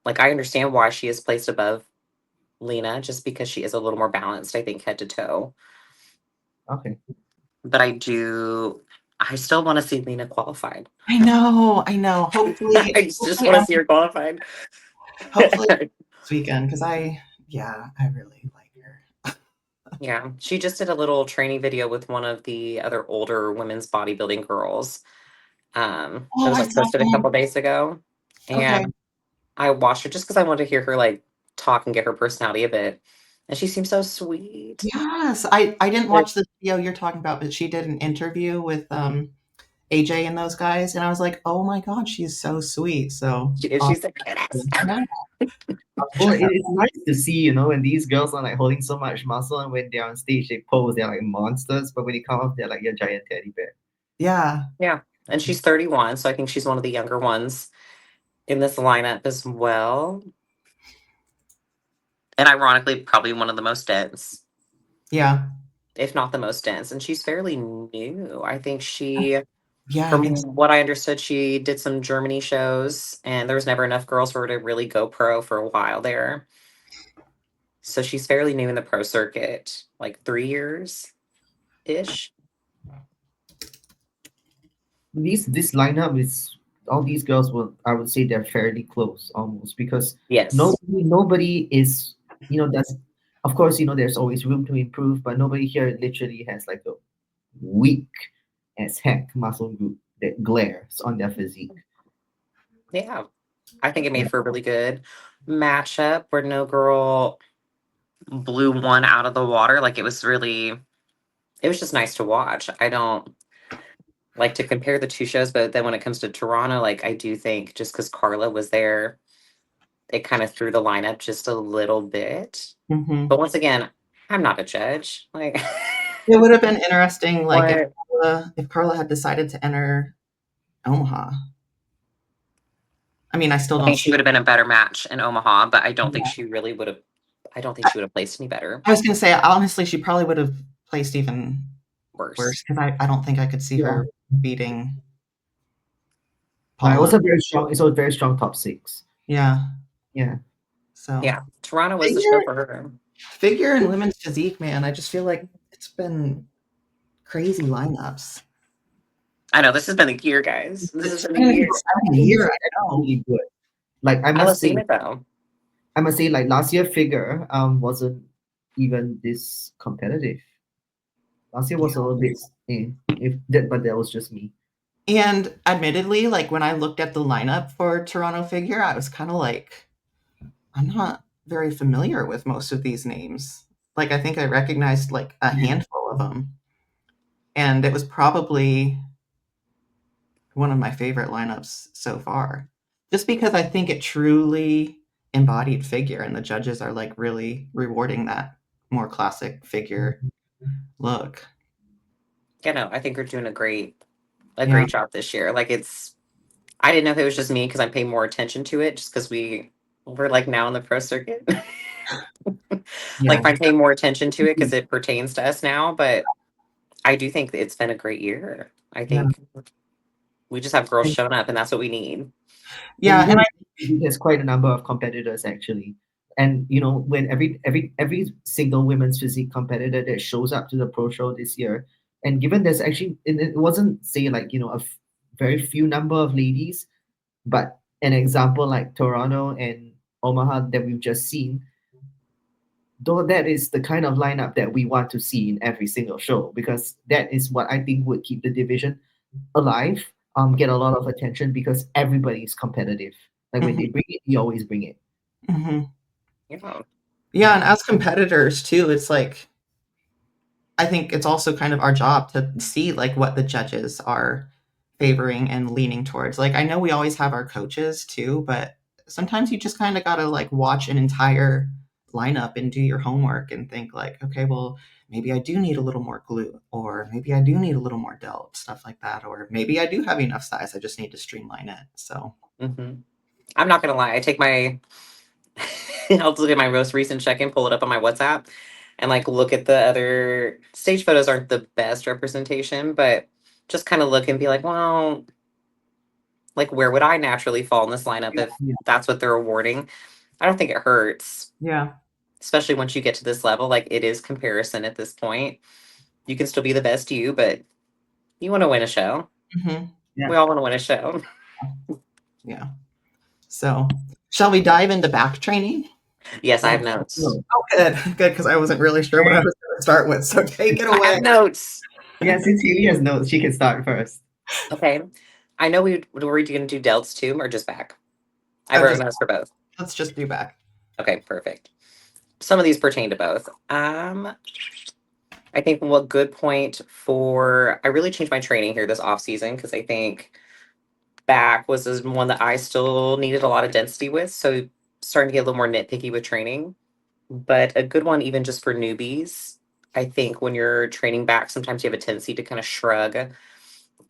B: like I understand why she is placed above Lena, just because she is a little more balanced, I think, head to toe.
A: Okay.
B: But I still want to see Lena qualified.
C: I know. Hopefully,
B: I just want to see her qualified.
C: hopefully this weekend because I really like her.
B: Yeah, she just did a little training video with one of the other older women's bodybuilding girls. It
C: Oh,
B: was
C: I
B: like
C: saw
B: posted a
C: one.
B: couple days ago,
C: Okay.
B: and I watched her just because I wanted to hear her like talk and get her personality a bit. And she seems so sweet.
C: Yes, I didn't watch the video you're talking about, but she did an interview with AJ and those guys, and I was like, oh my god, she's so sweet. So
B: She's the cutest.
C: yeah,
A: Well, it's nice to see, when these girls are like holding so much muscle, and when they're on stage, they pose, they're like monsters, but when they come off, they're like your giant teddy bear.
C: yeah,
B: Yeah, and she's 31, so I think she's one of the younger ones in this lineup as well. And ironically, probably one of the most dense,
C: yeah,
B: if not the most dense. And she's fairly new. I think
C: yeah. I
B: from
C: think so.
B: what I understood, she did some Germany shows, and there was never enough girls for her to really go pro for a while there. So she's fairly new in the pro circuit, like 3 years ish.
A: This lineup is all these girls will, I would say they're fairly close almost, because
B: Yes.
A: nobody is, that's, of course, there's always room to improve, but nobody here literally has like a weak as heck muscle group that glares on their physique.
B: Yeah. I think it
A: Yeah.
B: made for a really good matchup where no girl blew one out of the water. Like it was just nice to watch. I don't like to compare the two shows, but then when it comes to Toronto, like I do think just because Carla was there, it kind of threw the lineup just a little bit.
C: Mm-hmm.
B: But once again, I'm not a judge. Like,
C: It would have been interesting, like
B: what?
C: if Carla had decided to enter Omaha. I mean, I still
B: I
C: don't
B: think she
C: see.
B: would have been a better match in Omaha, but I don't think
C: Yeah.
B: she really would have. I don't think
C: I,
B: she would have placed any better.
C: I was gonna say, honestly, she probably would have placed even
B: Worse.
C: worse because I don't think I could see
A: Yeah.
C: her beating
A: But it was
C: Paula.
A: a very strong, it's a very strong top six.
C: Yeah.
A: Yeah.
C: So
B: Yeah, Toronto was the show
C: figure
B: for her.
C: figure and women's physique, man. I just feel like it's been crazy lineups.
B: I know this has been a year, guys. This has
C: It's
B: been a
C: been an
B: year.
C: exciting year. I know.
A: Really good. Like
B: I love seeing it though.
A: I must say, like last year figure wasn't even this competitive. Last year was a little bit, if that, but that was just me.
C: And admittedly, like when I looked at the lineup for Toronto figure, I was kind of like, I'm not very familiar with most of these names. Like I think I recognized like a handful of them. And it was probably one of my favorite lineups so far. Just because I think it truly embodied figure and the judges are like really rewarding that more classic figure look.
B: Yeah, no, I think we're doing a
C: Yeah.
B: great job this year. Like I didn't know if it was just me because I'm paying more attention to it just because we're like now in the pro circuit.
A: Yeah.
B: Like I'm paying more attention to it because it pertains to us now. But I do think it's been a great year. I
C: Yeah.
B: think we just have girls
A: And,
B: showing up and that's what we need.
A: and
C: Yeah, and
A: even there's quite a number of competitors actually. And when every single women's physique competitor that shows up to the pro show this year, and given there's actually, and it wasn't say like very few number of ladies, but an example like Toronto and Omaha that we've just seen, though that is the kind of lineup that we want to see in every single show, because that is what I think would keep the division alive, get a lot of attention, because everybody's competitive. Like when
C: mhm,
A: they bring it, you always bring it.
C: mhm.
B: Yeah.
C: Yeah, and as competitors too, it's like I think it's also kind of our job to see like what the judges are favoring and leaning towards. Like I know we always have our coaches too, but sometimes you just kind of got to like watch an entire lineup and do your homework and think like, okay, well, maybe I do need a little more glute or maybe I do need a little more delt, stuff like that, or maybe I do have enough size, I just need to streamline it. So,
B: hmm I'm not gonna lie. I take my I'll look at my most recent check-in, pull it up on my WhatsApp, and like look at the other stage photos aren't the best representation, but just kind of look and be like, well, like where would I naturally fall in this lineup if
A: Yeah.
B: that's what they're awarding? I don't think it hurts,
C: yeah.
B: especially once you get to this level. Like it is comparison at this point. You can still be the best you, but you want to win a show.
C: Mhm.
A: Yeah.
B: We all want to win a show.
C: Yeah. So, shall we dive into back training?
B: Yes, I
A: Yeah.
B: have notes.
A: So,
C: Oh, good, because I wasn't really sure what I was going to start with. So take it
B: I
C: away.
B: have notes.
A: yeah, since Haley has notes, she can start first.
B: Okay. I know were we going to do delts too, or just back? I
C: Oh,
B: wrote
C: just
B: notes for both.
C: let's just do back.
B: Okay, perfect. Some of these pertain to both. I think what good point for I really changed my training here this off season because I think back was one that I still needed a lot of density with. So starting to get a little more nitpicky with training. But a good one, even just for newbies. I think when you're training back, sometimes you have a tendency to kind of shrug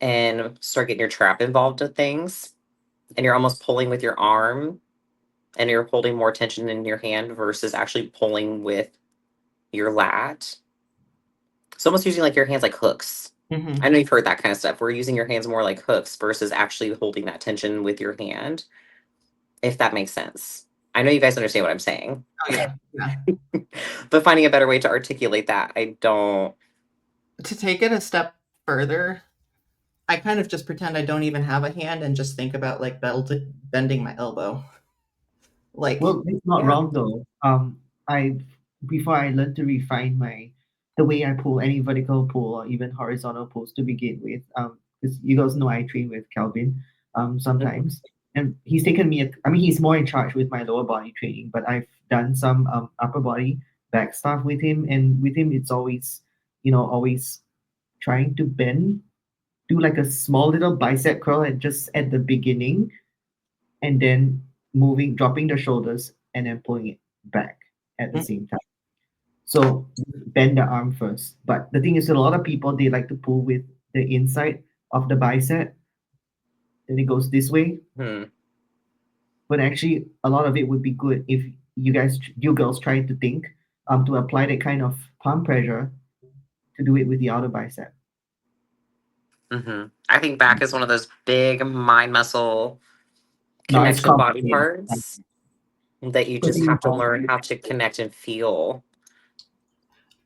B: and start getting your trap involved with things. And you're almost pulling with your arm and you're holding more tension in your hand versus actually pulling with your lat. It's almost using like your hands like hooks.
C: Mm-hmm.
B: I know you've heard that kind of stuff. We're using your hands more like hooks versus actually holding that tension with your hand, if that makes sense. I know you guys understand what I'm saying.
C: Oh yeah, yeah.
B: But finding a better way to articulate that, I don't.
C: To take it a step further, I kind of just pretend I don't even have a hand and just think about like bending my elbow. Like,
A: Well, it's not
B: Yeah.
A: wrong though. I before I learned to refine the way I pull any vertical pull or even horizontal pulls to begin with. Because you guys know I train with Calvin,
B: Mhm.
A: sometimes, and he's taken me. I mean, he's more in charge with my lower body training, but I've done some upper body back stuff with him, and with him it's always, always trying to bend, do like a small little bicep curl at just at the beginning, and then dropping the shoulders and then pulling it back at the
C: mm,
A: same time. So bend the arm first. But the thing is, that a lot of people they like to pull with the inside of the bicep, then it goes this way.
B: Hmm.
A: But actually, a lot of it would be good if you girls, try to think to apply that kind of palm pressure to do it with the outer bicep.
B: I think back is one of those big mind muscle
A: No, it's
B: connection body
A: complicated.
B: parts that you just
A: Putting
B: have
A: it
B: to
A: on.
B: learn how to connect and feel.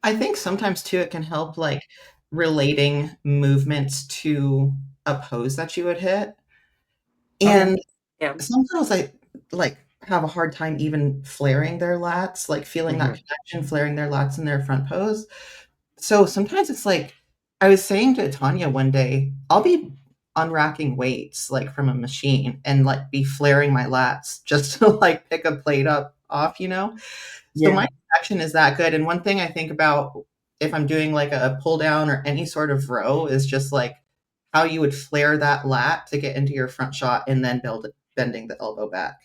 C: I think sometimes too it can help like relating movements to a pose that you would hit.
A: Okay.
C: And
B: Yeah.
C: some girls I like have a hard time even flaring their lats, like feeling that
B: Mhm.
C: connection, flaring their lats in their front pose. So sometimes it's like I was saying to Tanya one day, I'll be unracking weights like from a machine and like be flaring my lats just to like pick a plate up off, you know? So
A: Yeah.
C: my connection is that good. And one thing I think about if I'm doing like a pull down or any sort of row is just like how you would flare that lat to get into your front shot and then bending the elbow back.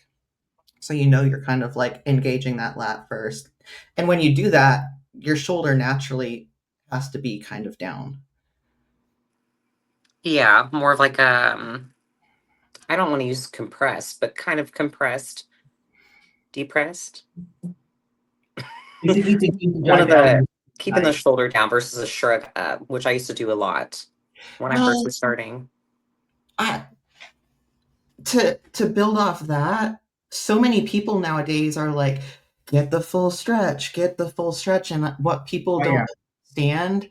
C: So you know you're kind of like engaging that lat first. And when you do that, your shoulder naturally has to be kind of down.
B: Yeah, more of like I don't want to use compressed, but kind of compressed, depressed.
A: Basically, taking to
B: One
A: drive
B: of
A: it
B: the
A: on the
B: keeping the
A: side.
B: shoulder down versus a shrug up, which I used to do a lot when I first
C: Well,
B: was starting.
C: I, to build off that, so many people nowadays are like, get the full stretch. And what people
A: Oh
C: don't
A: yeah.
C: understand,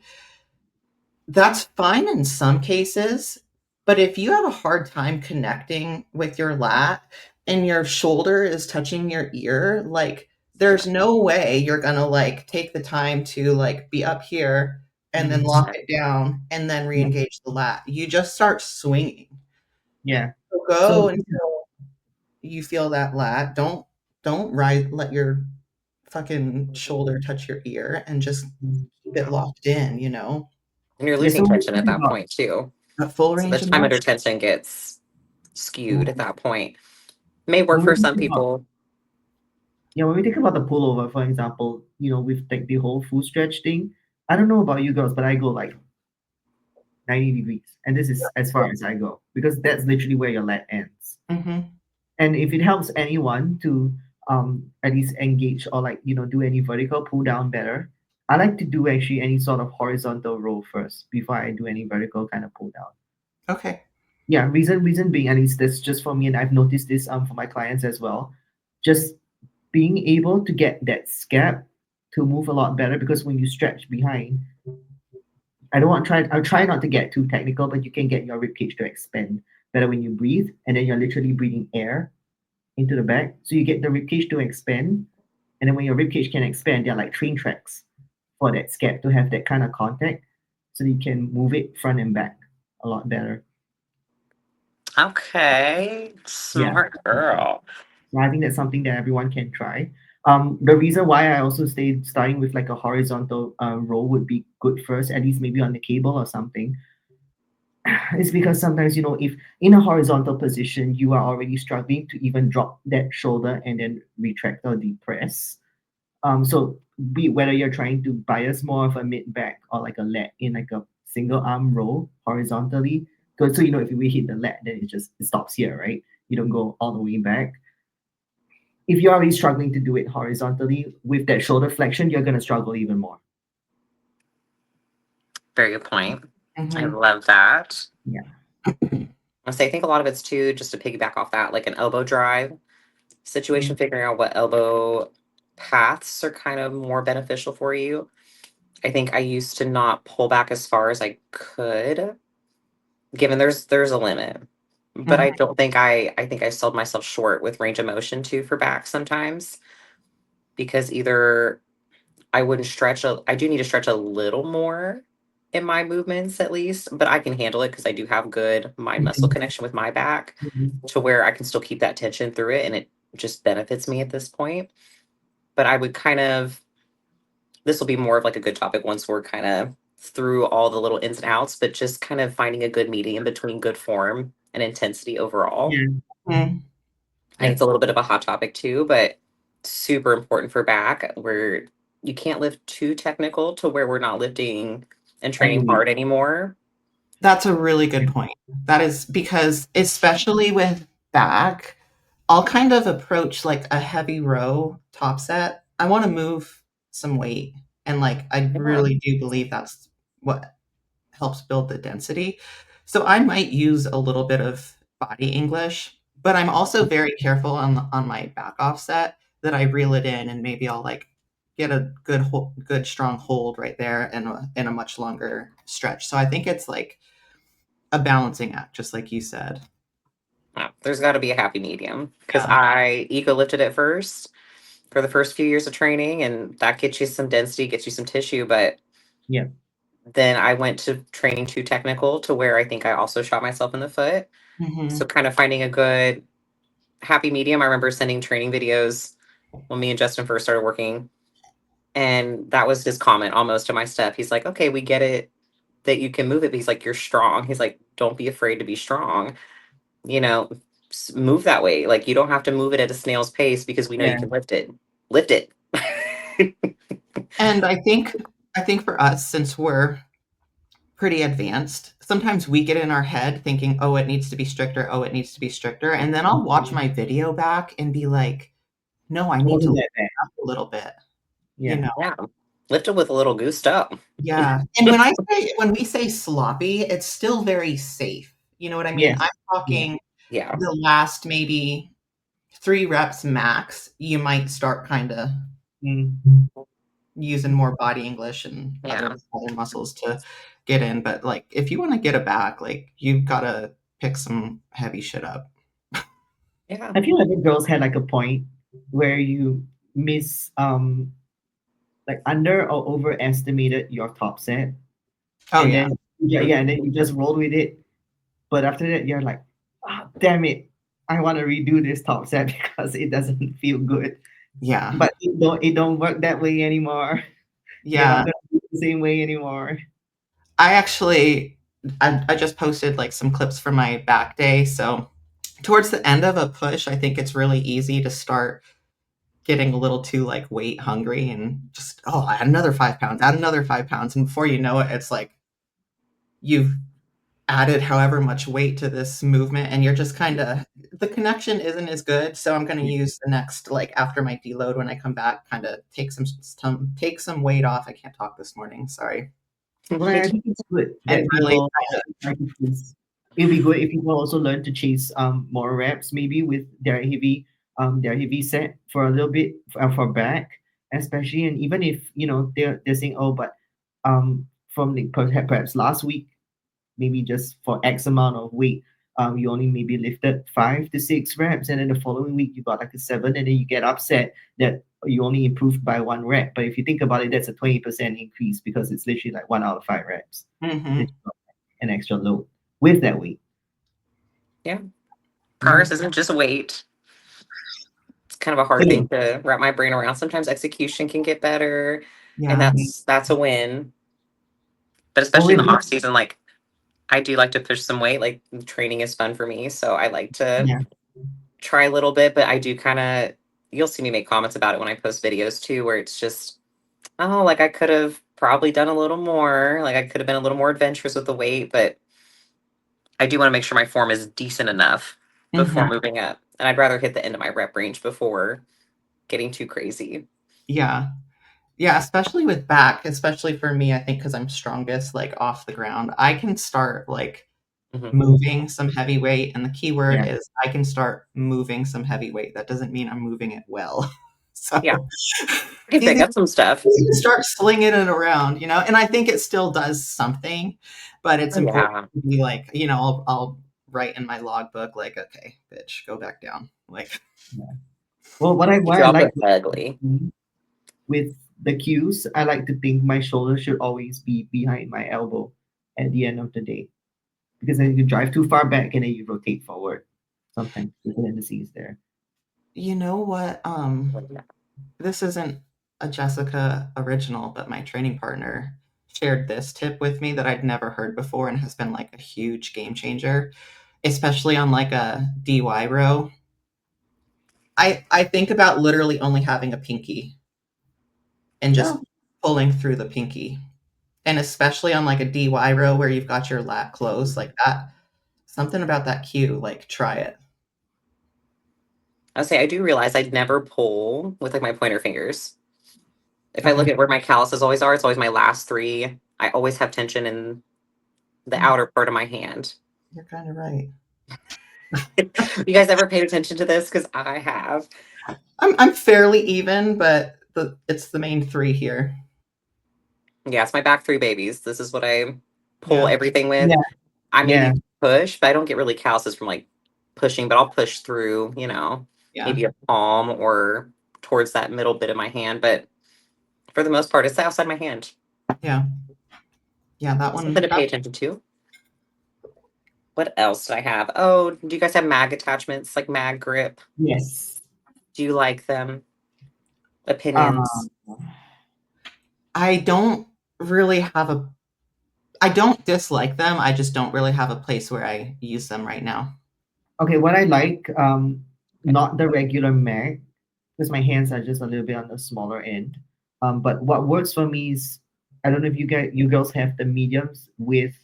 C: that's fine in some cases, but if you have a hard time connecting with your lat and your shoulder is touching your ear, like there's no way you're gonna like take the time to like be up here and then
A: Mhm.
C: lock it down and then
A: Yeah.
C: re-engage the lat. You just start swinging.
A: Yeah.
C: So
A: So
C: go until you feel that lat. Don't let your fucking shoulder touch your ear and just keep it locked in, you know?
B: And you're
A: yeah.
B: losing
A: So when we
B: tension at
A: think
B: that
A: about
B: point too.
C: At full
B: So the
C: range of
B: time under
C: motion.
B: tension gets skewed at
A: Mhm.
B: that point. May work
A: when we
B: for
A: think
B: some
A: about
B: people.
A: when we think about the pullover, for example, with like the whole full stretch thing, I don't know about you girls, but I go like 90 degrees, and this is as far as I go because that's literally where your lat ends.
C: Mhm.
A: And if it helps anyone to at least engage or like do any vertical pull down better, I like to do actually any sort of horizontal row first before I do any vertical kind of pull down.
C: Okay.
A: Yeah, reason being, at least that's just for me, and I've noticed this for my clients as well. Just being able to get that scap to move a lot better because when you stretch behind, I'll try not to get too technical, but you can get your rib cage to expand better when you breathe, and then you're literally breathing air into the back. So you get the rib cage to expand, and then when your rib cage can expand, they're like train tracks for that scap to have that kind of contact, so that you can move it front and back a lot better.
B: Okay,
A: Yeah.
B: smart girl.
A: So I think that's something that everyone can try. The reason why I also say starting with like a horizontal row would be good first, at least maybe on the cable or something, is because sometimes if in a horizontal position you are already struggling to even drop that shoulder and then retract or depress. So whether you're trying to bias more of a mid back or like a lat in like a single arm row horizontally, so if we hit the lat, then it stops here, right? You don't go all the way back. If you're already struggling to do it horizontally with that shoulder flexion, you're gonna struggle even more.
B: Very good point. I
C: Mhm.
B: love that.
A: Yeah.
B: I say I think a lot of it's too, just to piggyback off that, like an elbow drive situation,
A: Mm.
B: figuring out what elbow paths are kind of more beneficial for you. I think I used to not pull back as far as I could given there's a limit. But I
C: Mhm.
B: don't think I think I sold myself short with range of motion too for back sometimes, because either I wouldn't stretch I do need to stretch a little more in my movements at least, but I can handle it because I do have good mind muscle connection with my back to where I can still keep that tension through it and it just benefits me at this point. But I would kind of, this will be more of like a good topic once we're kind of through all the little ins and outs, but just kind of finding a good medium between good form and intensity overall.
A: Yeah.
C: Mhm.
B: I think
A: Yeah.
B: it's a little bit of a hot topic too, but super important for back where you can't lift too technical to where we're not lifting and
A: Heavy
B: training
A: weight.
B: hard anymore.
C: That's a really good point. That is because, especially with back, I'll kind of approach like a heavy row top set. I want to move some weight. And like, I
B: Yeah.
C: really do believe that's what helps build the density. So I might use a little bit of body English, but I'm also very careful on my back offset that I reel it in and maybe I'll like get a good strong hold right there and a much longer stretch. So I think it's like a balancing act, just like you said.
B: Yeah, there's got to be a happy medium because
C: Yeah.
B: I ego lifted at first for the first few years of training, and that gets you some density, gets you some tissue. But
A: Yeah.
B: then I went to training too technical to where I think I also shot myself in the foot. So,
C: Hmm.
B: kind of finding a good happy medium. I remember sending training videos when me and Justin first started working, and that was his comment almost to my stuff. He's like, okay, we get it that you can move it, but he's like, you're strong. He's like, don't be afraid to be strong. You know, move that way. Like, you don't have to move it at a snail's pace because we know you
A: Yeah.
B: can lift it. Lift it.
C: And I think for us, since we're pretty advanced, sometimes we get in our head thinking, oh, it needs to be stricter. Oh, it needs to be stricter. And then I'll watch my video back and be like, no, I
A: It
C: need to
A: wasn't
C: lift
A: that bad.
C: up a little bit, you
A: Yeah.
C: know?
B: Yeah. Lift it with a little gusto.
C: Yeah. And when we say sloppy, it's still very safe. You know what I mean?
A: Yes.
C: I'm
A: Yeah.
C: talking
B: Yeah.
C: the last maybe 3 reps max, you might start kind of
A: Mm.
C: using more body English and
B: Yeah.
C: other muscles to get in. But like, if you want to get it back, like you've got to pick some heavy shit up.
B: Yeah.
A: Have you ever girls had like a point where you miss like under or overestimated your top set,
C: Oh
A: and
C: yeah,
A: then yeah, and then you just rolled with it, but after that you're like, ah, damn it, I want to redo this top set because it doesn't feel good.
C: yeah,
A: But it don't work that way anymore. You're not
C: yeah.
A: gonna do it the same way anymore.
C: I actually, I just posted like some clips from my back day. So towards the end of a push, I think it's really easy to start getting a little too like weight hungry and just, oh, add another 5 pounds, add another 5 pounds, and before you know it, it's like you've added however much weight to this movement and you're just kind of, the connection isn't as good, so I'm going to
A: Yeah.
C: use the next, like after my deload when I come back, kind of take some weight off. I can't talk this morning, sorry.
A: Well, I think it's good
C: And
A: that
C: really
A: people try to chase. It'll be good if people also learn to chase more reps, maybe with their heavy set for a little bit for back, especially, and even if they're saying, oh, but from the perhaps last week, maybe just for X amount of weight, you only maybe lifted 5 to 6 reps, and then the following week you got like a 7, and then you get upset that you only improved by 1 rep. But if you think about it, that's a 20% increase because it's literally like 1 out of 5 reps that
C: mhm.
A: you got an extra load with that weight.
B: Yeah.
A: Yeah.
B: Progress isn't just weight. It's kind of a hard
A: Yeah.
B: thing to wrap my brain around. Sometimes execution can get better, and
C: Yeah.
B: that's a win. But
A: Or
B: especially in
A: with
B: the off season, like I do like to push some weight. Like training is fun for me, so I like to
A: yeah.
B: try a little bit. But I do kind of, you'll see me make comments about it when I post videos too, where it's just, oh, like I could have probably done a little more. Like I could have been a little more adventurous with the weight, but I do want to make sure my form is decent enough before
C: Mhm.
B: moving up. And I'd rather hit the end of my rep range before getting too crazy.
C: Yeah. Yeah, especially with back, especially for me, I think because I'm strongest, like, off the ground, I can start, like,
B: Hmm.
C: moving some heavy weight, and the key word
A: Yeah.
C: is I can start moving some heavy weight. That doesn't mean I'm moving it well. So
B: Yeah. You can
C: you
B: pick up some stuff.
C: can start slinging it around, and I think it still does something, but it's
B: Oh,
C: important
B: yeah.
C: to be like, I'll write in my logbook like, okay, bitch, go back down. Like,
A: Yeah. Well, what I
B: If
A: why
B: you're
A: I
B: also
A: like
B: ugly.
A: with the cues, I like to think my shoulder should always be behind my elbow at the end of the day, because then you drive too far back and then you rotate forward. Sometimes the tendency is there.
C: you know what? This isn't a Jessica original, but my training partner shared this tip with me that I'd never heard before and has been like a huge game changer, especially on like a DY row. I think about literally only having a pinky and just
A: Oh,
C: pulling through the pinky. And especially on like a DY row where you've got your lat closed like that, something about that cue, like try it.
B: I'll say I do realize I'd never pull with like my pointer fingers. If I look
C: Okay.
B: at where my calluses always are, it's always my last three. I always have tension in the outer part of my hand.
C: You're kind of right.
B: You guys ever paid attention to this? Because I have.
C: I'm fairly even, but it's the main three here.
B: Yeah, it's my back three babies. This is what I pull
C: Yeah.
B: everything with.
A: yeah,
B: I
A: yeah,
B: maybe push, but I don't get really calluses from like pushing, but I'll push through,
C: Yeah.
B: maybe a palm or towards that middle bit of my hand. But for the most part, it's outside my hand.
C: Yeah. Yeah. That
B: Something
C: one.
B: to pay attention to. What else do I have? Oh, do you guys have mag attachments like mag grip?
A: yes.
B: Do you like them?
A: Um,
B: Opinions?
C: I don't really have a. I don't dislike them. I just don't really have a place where I use them right now.
A: okay, what I like, not the regular mag, because my hands are just a little bit on the smaller end. But what works for me is, I don't know if you girls have the mediums with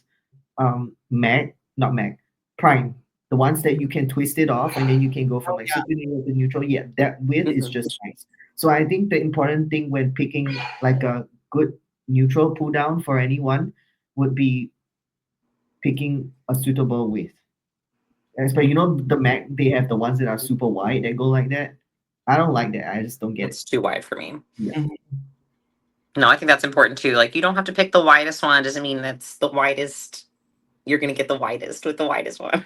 A: mag, not mag, prime, the ones that you can twist it off and then you can go from
C: Oh
A: like
C: yeah.
A: super neutral to neutral. Yeah, that width is
B: Mhm.
A: just nice. So I think the important thing when picking like a good neutral pull down for anyone would be picking a suitable width. But the Mac, they have the ones that are super wide that go like that. I don't like that. I just don't get it.
B: It's too wide for me.
A: Yeah.
C: Mhm.
B: No, I think that's important too. Like, you don't have to pick the widest one. Doesn't mean that's the widest. You're going to get the widest with the widest one.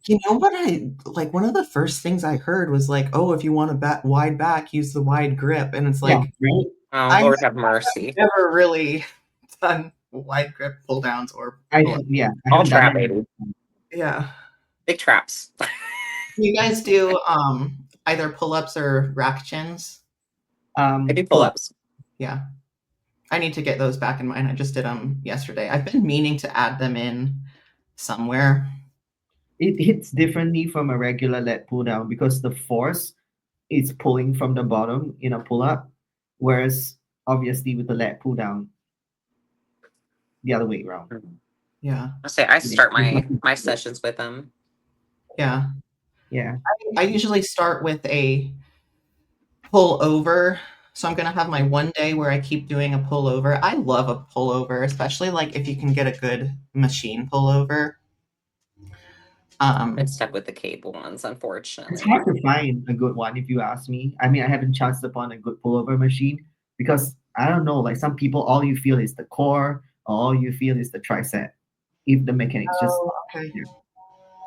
C: You know what I like? One of the first things I heard was like, "Oh, if you want a wide back, use the wide grip." And it's
A: Yeah.
C: like,
A: Right.
B: Oh,
C: I have
B: Lord have mercy.
C: never really done wide grip pull downs or
A: I
B: All
A: haven't done
B: trap,
A: that.
B: baby.
C: yeah.
B: Big traps.
C: You guys do either pull ups or rack chins?
B: I do pull
A: Pull up.
B: ups.
C: Yeah. I need to get those back in mind. I just did them yesterday. I've been meaning to add them in somewhere.
A: It hits differently from a regular leg pull down because the force is pulling from the bottom in a pull up, whereas obviously with the leg pull down, the other way around.
C: Yeah.
B: I say I
A: Yeah.
B: start my sessions with them.
C: Yeah.
A: Yeah.
C: I usually start with a pull over. So I'm going to have my one day where I keep doing a pull over. I love a pull over, especially like if you can get a good machine pull over.
B: I've been
C: Um,
B: stuck with the cable ones,
A: It's
B: unfortunately.
A: hard to find a good one if you ask me. I mean, I haven't chanced upon a good pullover machine because I don't know, like some people, all you feel is the core, or all you feel is the tricep. If the mechanics just
C: oh, okay.
A: there.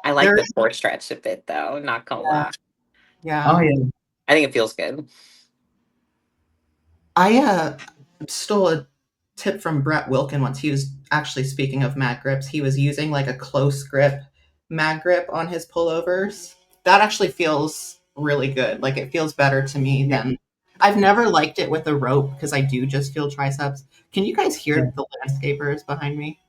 B: I like
C: There,
B: the core stretch a bit, though. Not gonna
C: yeah,
B: lie.
A: Oh
C: yeah.
A: yeah,
B: I think it feels good.
C: I stole a tip from Brett Wilkin once. He was actually speaking of mag grips. He was using like a close grip mag grip on his pullovers. That actually feels really good. Like it feels better to me
A: yeah,
C: than I've never liked it with a rope because I do just feel triceps. Can you guys
A: yeah.
C: hear the landscapers behind me?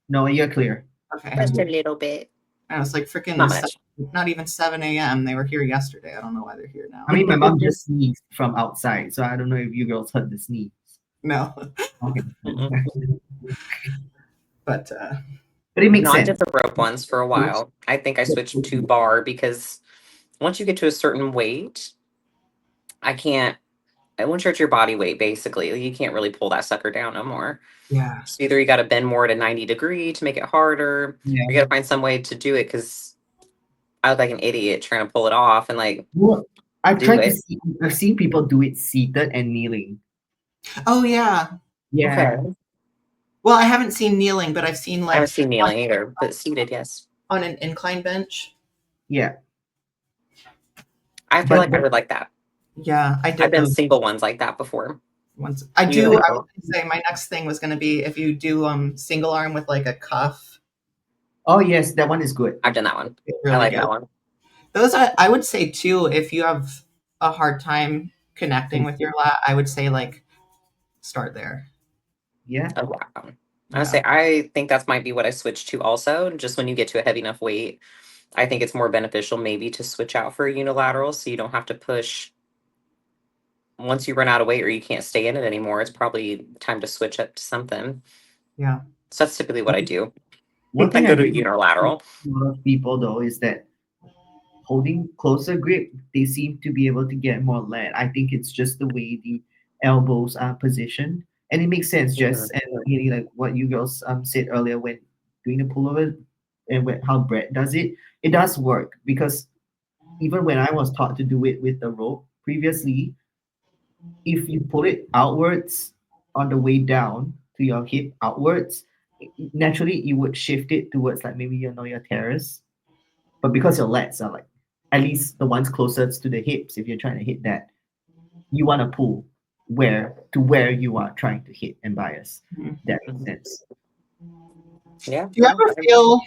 A: No, you're clear.
C: Okay.
A: You're
B: Just a
A: good.
B: little bit.
C: And it's like
B: Not
C: freaking
B: much.
C: not even 7 a.m. They were here yesterday. I don't know why they're here
A: I
C: now.
A: mean, my mom just sneezed from outside, so I don't know if you girls heard the sneeze.
C: No.
A: Okay,
B: Mm-mm.
C: But
A: but it makes
B: No, I did
A: sense.
B: the rope ones for a while. I think I switched to bar because once you get to a certain weight, I can't. I once you're at your body weight, basically, you can't really pull that sucker down no more.
C: yeah.
B: So either you got to bend more at a 90 degree to make it harder, or you
A: Yeah.
B: got to find some way to do it because I look like an idiot trying to pull it off. And like,
A: Well,
B: do it.
A: I've seen people do it seated and kneeling.
C: Oh yeah.
A: Yeah,
B: Okay.
C: Well, I haven't seen kneeling, but I've seen
B: I haven't
C: like
B: seen kneeling either, but seated, yes.
C: on an incline bench.
A: yeah.
B: I feel
A: But
B: like I would like that.
C: Yeah, I
B: I've
C: did
B: done
C: those
B: single ones like that before.
C: once. I was
B: Unilateral.
C: gonna say my next thing was gonna be if you do single arm with like a cuff.
A: oh yes, that one is good.
B: I've done that one.
C: It's
B: I
C: really
B: like
C: good.
B: that one.
C: Those I would say too, if you have a hard time connecting with your lat, I would say like start there.
A: Yeah,
B: Oh wow. I would
C: Yeah.
B: say I think that might be what I switched to also. Just when you get to a heavy enough weight, I think it's more beneficial maybe to switch out for a unilateral so you don't have to push once you run out of weight or you can't stay in it anymore. It's probably time to switch up to something.
C: Yeah.
B: So that's typically what I do.
A: one
B: I
A: thing I
B: go to a
A: really see
B: unilateral.
A: a lot of people though is that holding closer grip, they seem to be able to get more lead. I think it's just the way the elbows are positioned, and it makes sense.
B: Mhm.
A: Just and really like what you girls said earlier when doing the pullover and how Brett does it, it does work because even when I was taught to do it with the rope previously, if you pull it outwards on the way down to your hip outwards, naturally you would shift it towards like maybe your terrace. But because your legs are like at least the ones closest to the hips, if you're trying to hit that, you want to pull where you are trying to hit and bias.
C: Mhm.
A: That makes
B: Mhm.
A: sense.
B: Yeah,
C: Do you
B: no,
C: ever feel?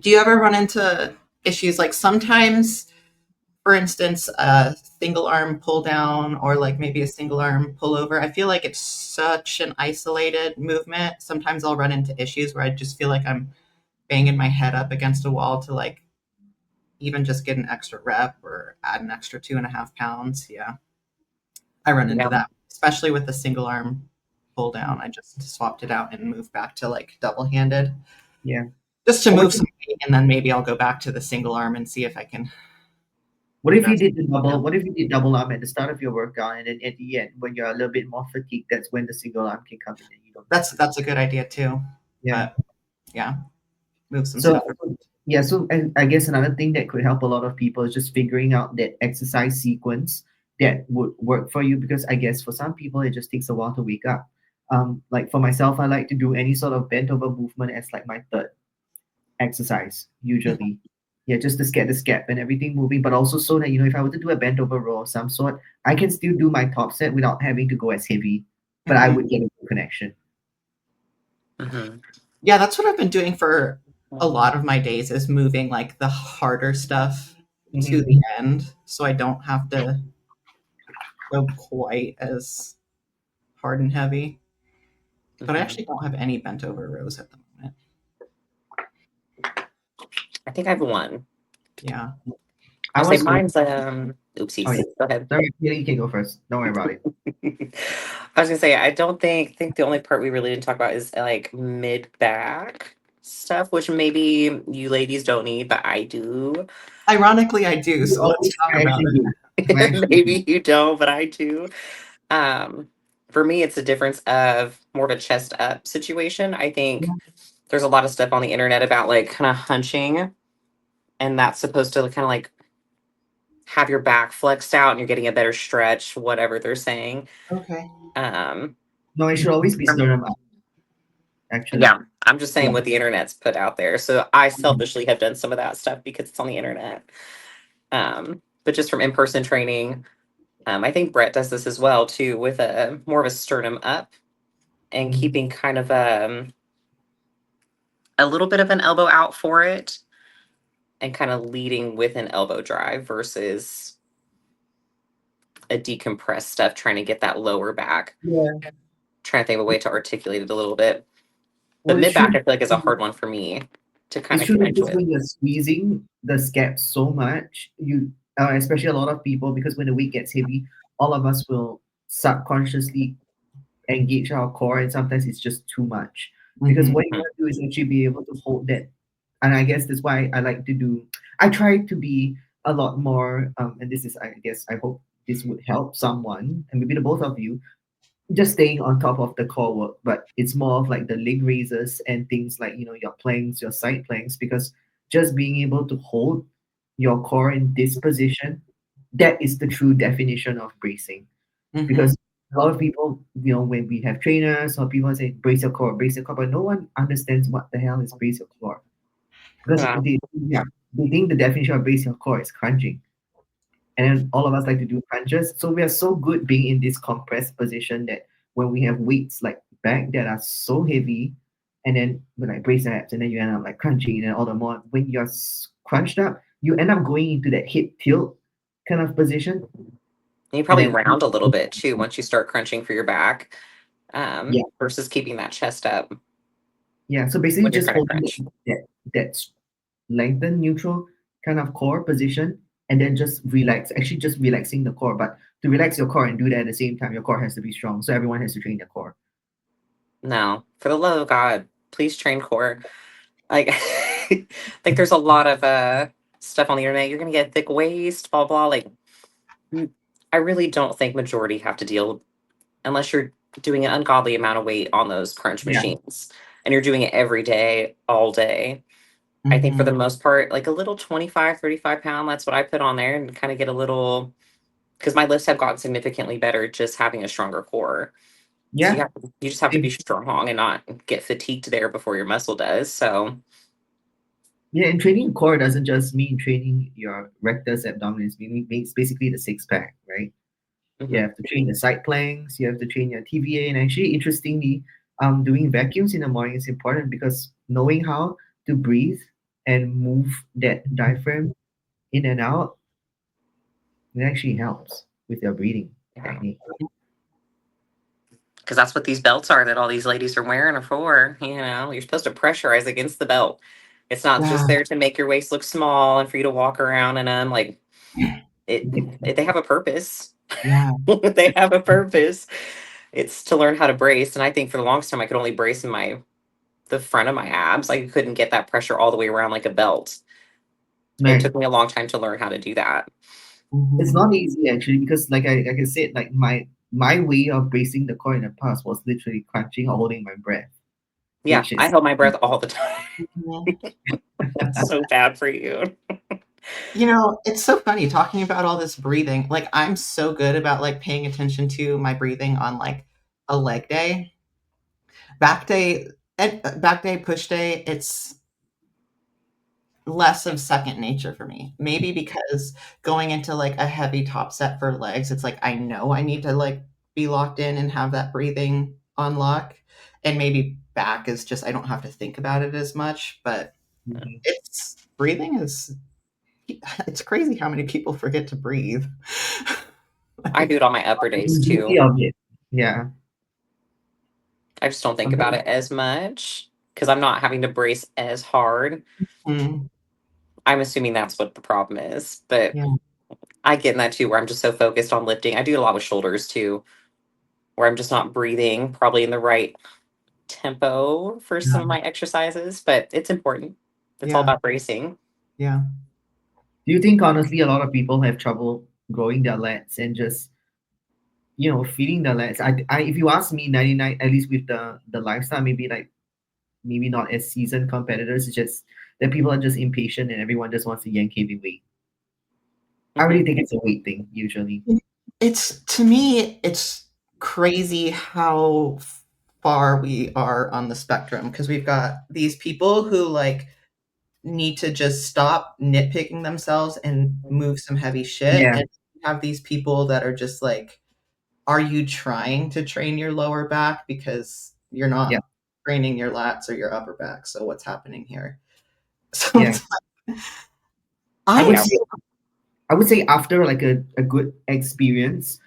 C: Do you ever run into issues like sometimes, for instance, a single arm pull down or like maybe a single arm pull over? I feel like it's such an isolated movement. Sometimes I'll run into issues where I just feel like I'm banging my head up against a wall to like even just get an extra rep or add an extra 2.5 pounds. Yeah, I run into
B: yeah,
C: that, especially with the single arm pull down. I just swapped it out and moved back to like double handed
A: Yeah.
C: just to
A: Or
C: move some weight, and then maybe I'll go back to the single arm and see if I can
A: what
C: do
A: if you
C: that.
A: did the
C: Yeah,
A: double? What if you did double arm at the start of your workout, and then at the end, when you're a little bit more fatigued, that's when the single arm can come in, and you don't have to.
C: that's a good idea too.
A: Yeah.
C: But yeah, move some
A: So
C: stuff.
A: yeah, so and I guess another thing that could help a lot of people is just figuring out that exercise sequence that would work for you because I guess for some people it just takes a while to wake up. Like for myself, I like to do any sort of bent over movement as like my third exercise usually. Yeah, just to get the scap and everything moving, but also so that if I were to do a bent over row of some sort, I can still do my top set without having to go as heavy, but I
C: Mhm.
A: would get a good connection.
B: hmm
C: Yeah, that's what I've been doing for a lot of my days is moving like the harder stuff to the
A: Mhm.
C: end so I don't have to go quite as hard and heavy. But I
B: hmm
C: actually don't have any bent over rows at the moment.
B: I think I have one.
C: Yeah.
A: I
B: I'll say
A: was going.
B: mine's
A: Oh yeah,
B: oopsies. Go ahead.
A: sorry, you can go first. Don't worry about it.
B: I was gonna say I don't think the only part we really didn't talk about is like mid back stuff, which maybe you ladies don't need, but I do.
C: Ironically, I do.
A: You
C: So let's
A: always,
C: talk
A: I
C: about
A: actually
C: it.
A: do. I actually do.
B: Maybe you don't, but I do. Um, for me, it's a difference of more of a chest up situation. I think there's a lot of stuff on the internet about like kind of hunching, and that's supposed to kind of like have your back flexed out and you're getting a better stretch, whatever they're saying.
C: Okay.
B: Um,
A: No, it should always be sternum up, actually.
B: yeah, I'm just saying
A: Yeah.
B: what the internet's put out there. So I selfishly have done some of that stuff because it's on the internet. But just from in-person training, I think Brett does this as well too, with a more of a sternum up and
A: Mhm.
B: keeping kind of a little bit of an elbow out for it and kind of leading with an elbow drive versus a decompressed stuff, trying to get that lower back.
A: Yeah.
B: Trying to think of a way to articulate it a little bit. But
A: Well, it's
B: mid
A: true.
B: back, I feel like is a hard one for me to kind
A: It's
B: of
A: true
B: connect
A: because
B: with.
A: when you're squeezing the scap so much, especially a lot of people, because when the weight gets heavy, all of us will subconsciously engage our core, and sometimes it's just too much. Because
C: Hmm.
A: what you want to do is actually be able to hold that, and I guess that's why I like to do. I try to be a lot more, and this is, I guess, I hope this would help someone, and maybe the both of you, just staying on top of the core work, but it's more of like the leg raises and things like your planks, your side planks, because just being able to hold your core in this position that is the true definition of bracing.
C: Mm-hmm.
A: Because a lot of people, when we have trainers or people say brace your core, but no one understands what the hell is brace your core. Because
B: Yeah.
A: they think the definition of brace your core is crunching. And then all of us like to do crunches. So we are so good being in this compressed position that when we have weights like back that are so heavy, and then we like brace your abs, and then you end up like crunching, and then all the more when you're crunched up, you end up going into that hip tilt kind of position,
B: And you
A: and
B: probably
A: then
B: round a little bit too once you start crunching for your back,
A: yeah,
B: versus keeping that chest up
A: yeah. So basically,
B: when you're
A: just
B: trying to
A: holding
B: crunch.
A: that lengthen neutral kind of core position, and then just relax. Actually, just relaxing the core. But to relax your core and do that at the same time, your core has to be strong. So everyone has to train their core.
B: No, for the love of God, please train core. Like, like there's a lot of stuff on the internet. You're gonna get thick waist, blah blah. Like, I really don't think majority have to deal unless you're doing an ungodly amount of weight on those crunch
A: Yeah.
B: machines and you're doing it every day, all day. I think for
C: Mm-hmm.
B: the most part, like a little 25, 35 pound, that's what I put on there and kind of get a little, because my lifts have gotten significantly better just having a stronger core. So
A: Yeah.
B: you just have to be strong and not get fatigued there before your muscle does. So
A: Yeah, and training core doesn't just mean training your rectus abdominis. It means basically the six pack, right? You
B: mhm.
A: have to train the side planks. You have to train your TVA. And actually, interestingly, doing vacuums in the morning is important because knowing how to breathe and move that diaphragm in and out, it actually helps with your breathing
B: Yeah.
A: technique.
B: Because that's what these belts are that all these ladies are wearing are for. You're supposed to pressurize against the belt. It's not
C: Yeah.
B: just there to make your waist look small and for you to walk around in them. Like they have a purpose.
C: Yeah.
B: They have a purpose. It's to learn how to brace. And I think for the longest time I could only brace in the front of my abs. I couldn't get that pressure all the way around like a belt. It
A: Right.
B: took me a long time to learn how to do that.
A: It's
C: Mm-hmm.
A: not easy actually because like I said, like my way of bracing the core in the past was literally crunching or holding my breath,
B: Yeah,
A: which
B: I
A: is
B: held my breath all the time.
C: Mm-hmm.
B: That's so bad for you.
C: It's so funny talking about all this breathing. Like, I'm so good about like paying attention to my breathing on like a leg day, back day, back day, push day. It's less of second nature for me. Maybe because going into like a heavy top set for legs, it's like I know I need to like be locked in and have that breathing on lock. And maybe back is just I don't have to think about it as much, but
A: Mhm.
C: it's breathing is it's crazy how many people forget to breathe.
B: I do
C: Like,
B: it on my upper days
A: Beauty
B: too.
A: of it. Yeah.
B: I just don't think about
A: Okay.
B: it as much because I'm not having to brace as hard.
C: mm,
B: I'm assuming that's what the problem is. But
C: yeah,
B: I get in that too, where I'm just so focused on lifting. I do a lot with shoulders too, where I'm just not breathing probably in the right tempo for some of
A: Yeah.
B: my exercises, but it's important. It's all
C: yeah,
B: about bracing.
C: yeah.
A: Do you think honestly a lot of people have trouble growing their lats and just feeding their lats? If you ask me, 99 at least with the lifestyle, maybe not as seasoned competitors. It's just that people are just impatient and everyone just wants to yank heavyweight. I
B: Hmm.
A: really think it's a weight thing usually.
C: It's to me, it's crazy how far we are on the spectrum because we've got these people who like need to just stop nitpicking themselves and move some heavy shit,
A: Yeah.
C: and have these people that are just like, are you trying to train your lower back because you're
A: Yeah.
C: not training your lats or your upper back? So what's happening here? So
A: Yeah.
C: it's like,
A: I would
C: I'm
B: Yeah.
A: say I would say after like a good experience,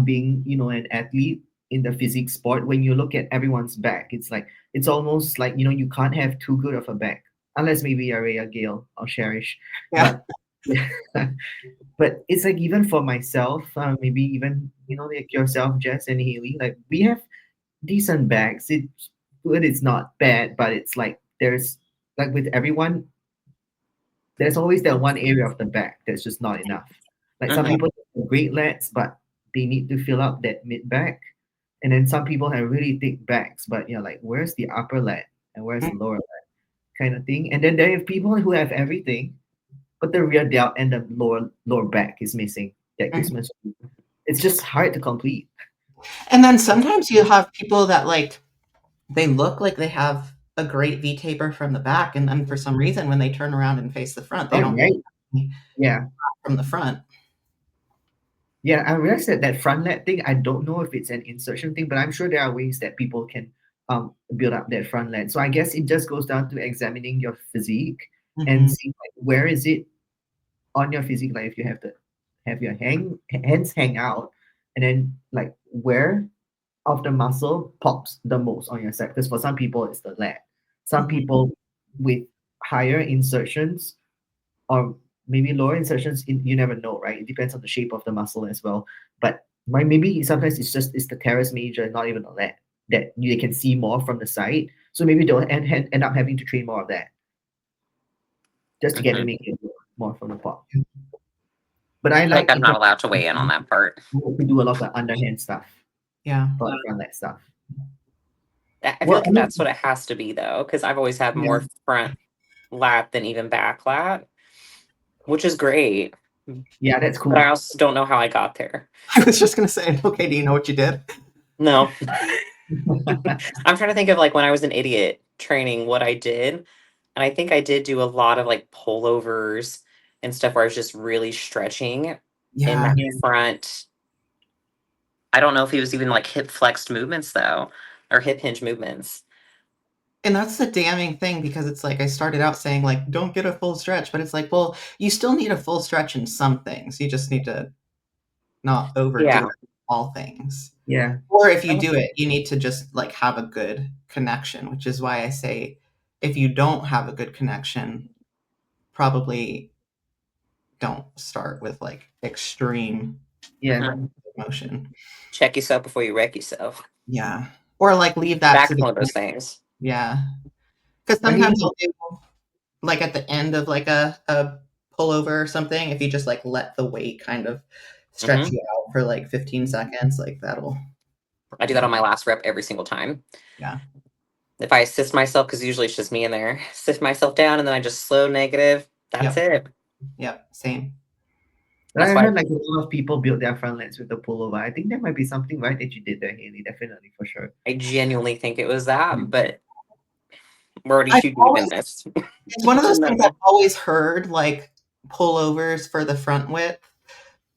A: being, an athlete in the physique sport, when you look at everyone's back, it's almost like, you can't have too good of a back. Unless maybe you're a Gail or Cherish.
C: yeah.
A: But but it's like even for myself, maybe even, like yourself, Jess and Haley, like we have decent backs. It's good, it's not bad, but it's like there's like with everyone, there's always that one area of the back that's just not enough. Like some
B: Hmm.
A: people have great lats, but they need to fill up that mid back. And then some people have really thick backs, but you're like, where's the upper lat and where's the lower lat kind of thing? And then there are people who have everything, but the rear delt and the lower back is missing. that Christmas tree. It's just hard to complete.
C: And then sometimes you have people that like they look like they have a great V taper from the back, and then for some reason when they turn around and face the front, they
A: Oh,
C: don't
A: right. Yeah.
C: from the front.
A: Yeah, I realized that that front leg thing, I don't know if it's an insertion thing, but I'm sure there are ways that people can build up that front leg. So I guess it just goes down to examining your physique and
C: Mhm.
A: seeing like where is it on your physique, like if you have to have your hands hang out, and then like where of the muscle pops the most on your side. Because for some people it's the lat. Some
C: Mhm.
A: people with higher insertions or maybe lower insertions, you never know, right? It depends on the shape of the muscle as well. But maybe sometimes it's the teres major, not even the lat, that you can see more from the side. So maybe they'll end up having to train more of that just to get to
B: Mhm.
A: make it more from the pop. But I
B: I feel like
A: like
B: I'm
A: in
B: not
A: terms
B: allowed to
A: of
B: weigh in on that part.
A: to do a lot of underhand stuff
C: Yeah.
A: for front leg stuff.
B: I feel
A: Well,
B: like
A: I
B: that's
A: mean,
B: what it has to be though, because I've always had
C: Yeah.
B: more front lat than even back lat, which is great.
A: yeah, that's
B: But I
A: cool.
B: also don't know how I got there.
C: I was just gonna say, okay, do you know what you did?
B: No. I'm trying to think of like when I was an idiot training what I did. And I think I did do a lot of like pullovers and stuff where I was just really stretching in
C: Yeah.
B: that front. I don't know if he was even like hip flexed movements though, or hip hinge movements.
C: And that's the damning thing because it's like I started out saying like don't get a full stretch, but it's like, well, you still need a full stretch in some things. You just need to not overdo
B: Yeah.
C: it in all things.
A: Yeah,
C: Or if you do it, you need to just like have a good connection, which is why I say if you don't have a good connection, probably don't start with like extreme
A: yeah,
B: Mhm.
C: motion.
B: Check yourself before you wreck yourself.
C: Yeah. Or like leave that to
B: Back
C: the
B: one of those things.
C: yeah. Because
A: but
C: sometimes
A: hey,
C: I'll do like at the end of like a pullover or something, if you just like let the weight kind of stretch
B: Hmm.
C: you out for like 15 seconds, like that'll
B: I do that on my last rep every single time.
C: yeah.
B: If I assist myself, because usually it's just me in there, assist myself down and then I just slow negative. That's
C: Yep.
B: it.
C: Yep. Same.
A: but
B: That's
A: I
B: why
A: heard like a lot of people build their front legs with the pullover. I think that might be something right that you did there, Haley. Definitely for sure.
B: I genuinely think it was that, but we're already
C: I've
B: too deep in
C: always
B: this
C: it's one of
B: to
C: those
B: know
C: things I've
B: that.
C: always heard, like pullovers for the front width,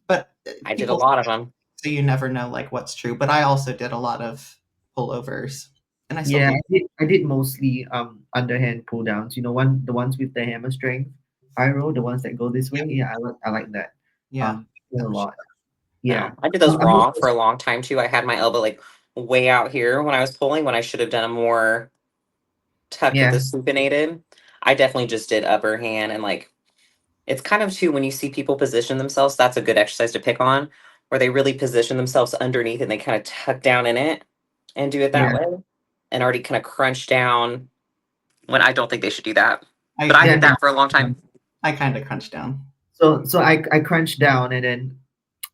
C: but
B: I did a
C: people
B: lot of them.
C: so you never know like what's true. But I also did a lot of pullovers, and I still
A: Yeah,
C: do.
A: I did mostly underhand pull downs. You know, the ones with the hammer strength. I roll the ones that go this way.
C: Yep.
A: Yeah, I like that.
C: Yeah.
A: A
C: For
A: lot.
C: sure.
A: Yeah.
B: No, I did those
A: I'm
B: wrong for a long time too. I had my elbow like way out here when I was pulling when I should have done a more tucked with
A: yeah,
B: the supinated. I definitely just did upper hand and like it's kind of too when you see people position themselves, that's a good exercise to pick on, where they really position themselves underneath and they kind of tuck down in it and do it that
A: yeah,
B: way and already kind of crunch down when I don't think they should do that. But
C: I
B: I
A: yeah.
B: did
A: No.
B: that for a long time.
C: I kind of crunch down.
A: So I crunch down and then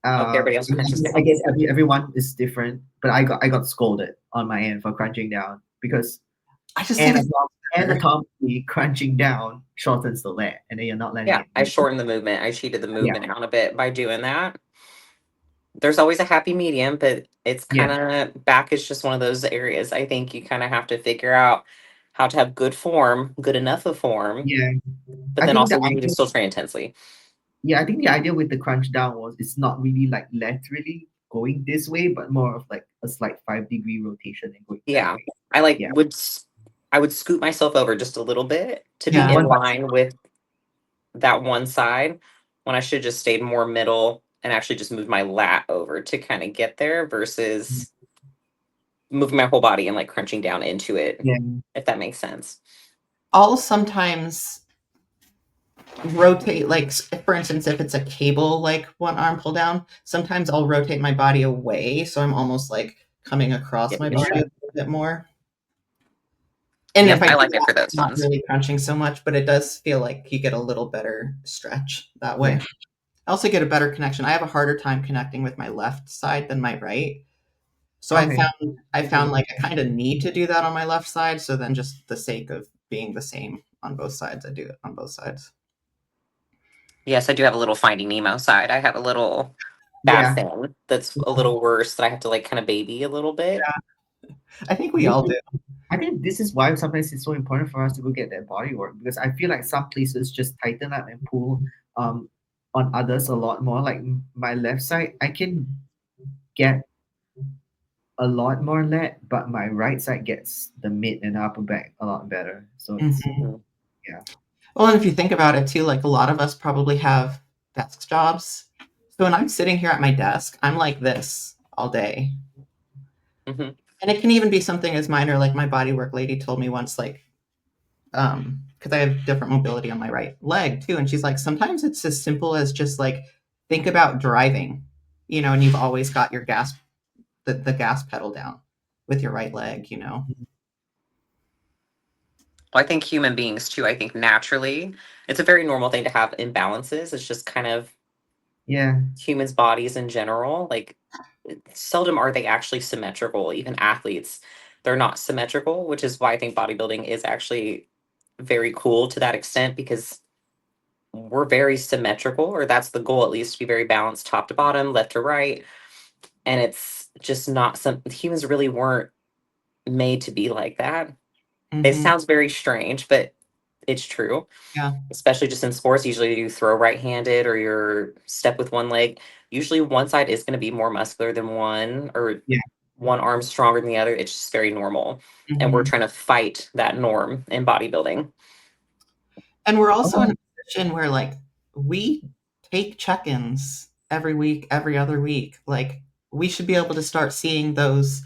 B: Okay, everybody else crunches
A: I
B: down.
A: guess everyone is different, but I got scolded on my end for crunching down because
C: I just think it's better.
A: anatomically crunching down shortens the leg, and then you're not letting
B: Yeah,
A: it
B: I
A: move.
B: shortened the movement. I cheated the
A: Yeah,
B: movement out a bit by doing that. There's always a happy medium, but it's
A: yeah,
B: kind of back is just one of those areas. I think you kind of have to figure out how to have good form, good enough of form,
A: yeah.
B: but
A: I
B: then
A: think
B: also
A: the
B: you need to
A: idea,
B: still train intensely.
A: yeah, I think the idea with the crunch down was it's not really like laterally going this way, but more of like a slight 5-degree rotation and going that
B: Yeah,
A: way.
B: I like
A: Yeah,
B: I would scoot myself over just a little bit to be
C: Yeah.
B: in
A: one by
B: line with that one side when I should just stayed more middle and actually just moved my lat over to kind of get there versus moving my whole body and like crunching down into it,
A: yeah,
B: if that makes sense.
C: I'll sometimes rotate, like for instance, if it's a cable, like one arm pull down, sometimes I'll rotate my body away. So I'm almost like coming across
B: Yep,
C: my
B: good
C: body a
B: shit.
C: little bit more. And if
B: Yep,
C: I
B: I
C: do
B: like it
C: that,
B: for those
C: I'm not
B: ones.
C: really crunching so much, but it does feel like you get a little better stretch that
A: yeah.
C: way. I also get a better connection. I have a harder time connecting with my left side than my right. So
A: Okay.
C: I found like I kind of need to do that on my left side. So then just the sake of being the same on both sides, I do it on both sides.
B: Yes, I do have a little Finding Nemo side. I have a little bad
A: Yeah.
B: thing that's a little worse that I have to like kind of baby a little bit.
C: I think we all do.
A: I think this is why sometimes it's so important for us to go get that body work, because I feel like some places just tighten up and pull um on others a lot more. Like my left side, I can get a lot more lead, but my right side gets the mid and upper back a lot better. So it's
C: Mhm.
B: Mhm.
A: yeah.
C: Well, and if you think about it too, like a lot of us probably have desk jobs. So when I'm sitting here at my desk, I'm like this all day.
B: Mhm.
C: And it can even be something as minor, like my bodywork lady told me once, like, because I have different mobility on my right leg too. And she's like, sometimes it's as simple as just like, think about driving, and you've always got your the gas pedal down with your right leg.
B: Well, I think human beings too, I think naturally, it's a very normal thing to have imbalances. It's just kind of
A: Yeah.
B: humans' bodies in general. Like, seldom are they actually symmetrical. Even athletes, they're not symmetrical, which is why I think bodybuilding is actually very cool to that extent because we're very symmetrical, or that's the goal at least, to be very balanced top to bottom, left to right. And it's just not some humans really weren't made to be like that. It
C: Mm-hmm.
B: sounds very strange, but it's true.
C: Yeah.
B: Especially just in sports, usually you throw right-handed or you're step with one leg. Usually one side is going to be more muscular than one, or
A: Yeah.
B: one arm's stronger than the other. It's just very normal. And we're
C: Mm-hmm.
B: trying to fight that norm in bodybuilding.
C: And we're also in
A: Oh,
C: a position where like we take check-ins every week, every other week. Like we should be able to start seeing those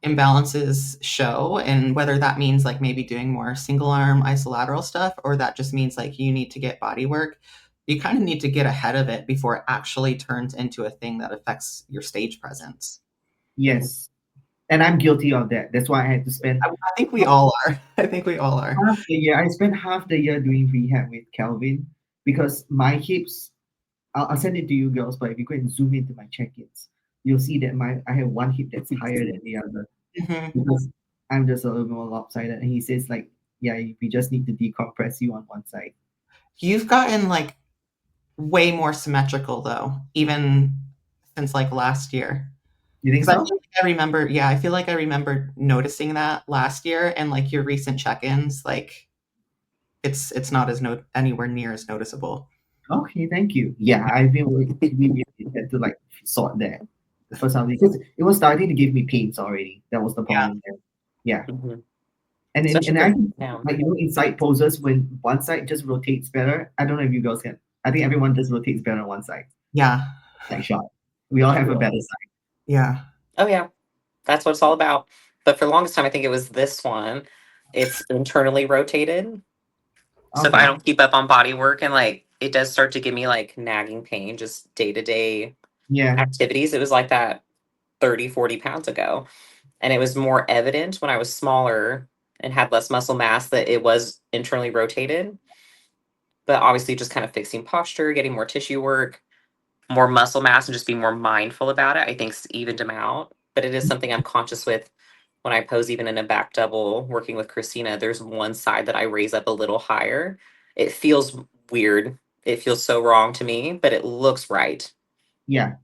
C: imbalances show, and whether that means like maybe doing more single arm isolateral stuff, or that just means like you need to get body work. You kind of need to get ahead of it before it actually turns into a thing that affects your stage presence.
A: yes. And I'm guilty of that. That's why I had to spend
C: I think we all are. I think we all are.
A: half the year. I spent half the year doing rehab with Calvin because my hips. I'll send it to you girls, but if you go and zoom into my check-ins, you'll see that I have one hip that's higher than the other
C: Mhm.
A: because I'm just a little more lopsided. And he says like, yeah, we just need to decompress you on one side.
C: You've gotten like way more symmetrical though, even since like last year.
A: You think
C: Because I
A: so?
C: feel like I remember, yeah, I feel like I remember noticing that last year, and like your recent check-ins, like it's not as anywhere near as noticeable.
A: Okay, thank you. Yeah, I've been we had to like sort that for some reason because it was starting to give me pains already. That was the
C: Yeah.
A: problem there. Yeah,
B: Mhm.
A: and
B: Especially
A: I
B: because,
A: think
B: yeah.
A: like inside poses when one side just rotates better. I don't know if you girls can. I think everyone just rotates better on one side.
C: Yeah.
A: Like shot. We all have a
B: True.
A: better side.
C: Yeah.
B: Oh, yeah. That's what it's all about. But for the longest time, I think it was this one. It's internally rotated. So if I
A: Okay.
B: don't keep up on body work, and like it does start to give me like nagging pain, just day to day
A: Yeah.
B: activities. It was like that 30, 40 pounds ago. And it was more evident when I was smaller and had less muscle mass that it was internally rotated. But obviously, just kind of fixing posture, getting more tissue work, more muscle mass, and just being more mindful about it, I think's evened them out. But it is something I'm conscious with when I pose, even in a back double, working with Christina. There's one side that I raise up a little higher. It feels weird. It feels so wrong to me, but it looks right.
A: Yeah.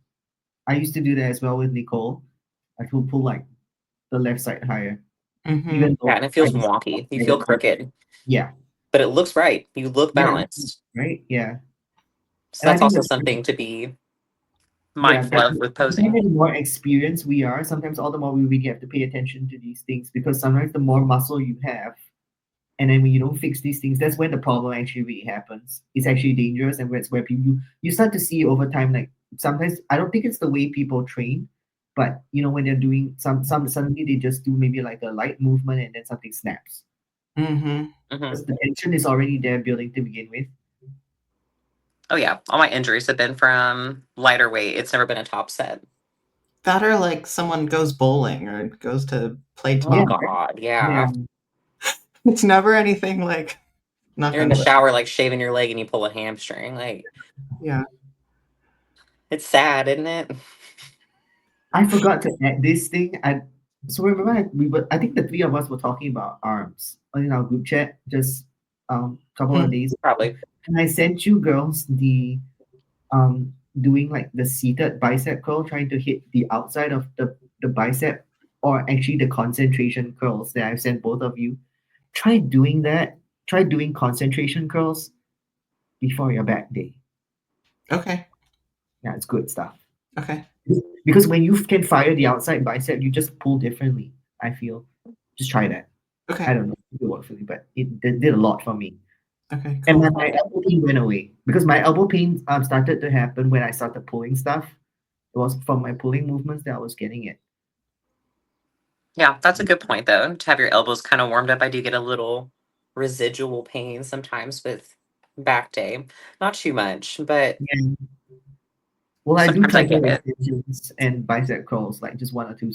A: I used to do that as well with Nicole. I could pull like the left side higher,
C: Hmm.
A: even
B: Yeah,
A: though
B: and it
A: I
B: feels
A: just
B: wonky. You feel crooked,
A: yeah.
B: but it looks right. You look
A: Yeah.
B: balanced.
A: Right. Yeah.
B: So
A: And I
B: that's
A: think
B: also
A: that
B: something to be
A: yeah,
B: mindful
A: that
B: of with
A: sometimes
B: posing.
A: the more experienced we are, sometimes all the more we really have to pay attention to these things because sometimes the more muscle you have, and then when you don't fix these things, that's when the problem actually really happens. It's actually dangerous, and it's where people you start to see over time. Like sometimes I don't think it's the way people train, but when they're doing some suddenly they just do maybe like a light movement and then something snaps
C: Hmm.
B: Hmm.
A: because the tension is already there building to begin with.
B: Oh yeah, all my injuries have been from lighter weight. It's never been a top set.
C: That, or like someone goes bowling or goes to play
B: Oh
A: Yeah,
C: top.
B: God,
A: yeah,
B: yeah.
C: It's never anything like
B: You're in the
C: nothing, but
B: shower like shaving your leg and you pull a hamstring. Like,
C: yeah.
B: it's sad, isn't it?
A: I forgot to add this thing. So remember I think the three of us were talking about arms in our group chat just couple of
C: Mhm.
A: days,
B: Probably.
A: and I sent you girls the doing like the seated bicep curl, trying to hit the outside of the bicep, or actually the concentration curls that I've sent both of you. Try doing that. Try doing concentration curls before your back day.
C: Okay.
A: Yeah, it's good stuff.
C: Okay.
A: Because when you can fire the outside bicep, you just pull differently. I feel. Just try that.
C: Okay.
A: I don't know if it worked for you, but it did a lot for me.
C: Okay.
A: And
C: Cool.
A: then my elbow pain went away because my elbow pain started to happen when I started pulling stuff. It was from my pulling movements that I was getting it.
B: Yeah, that's a good point though. To have your elbows kind of warmed up. I do get a little residual pain sometimes with back day. Not too much, but
A: Yeah. Well, I do
B: sometimes I
A: tricep
B: get it.
A: extensions and bicep curls, like just one or two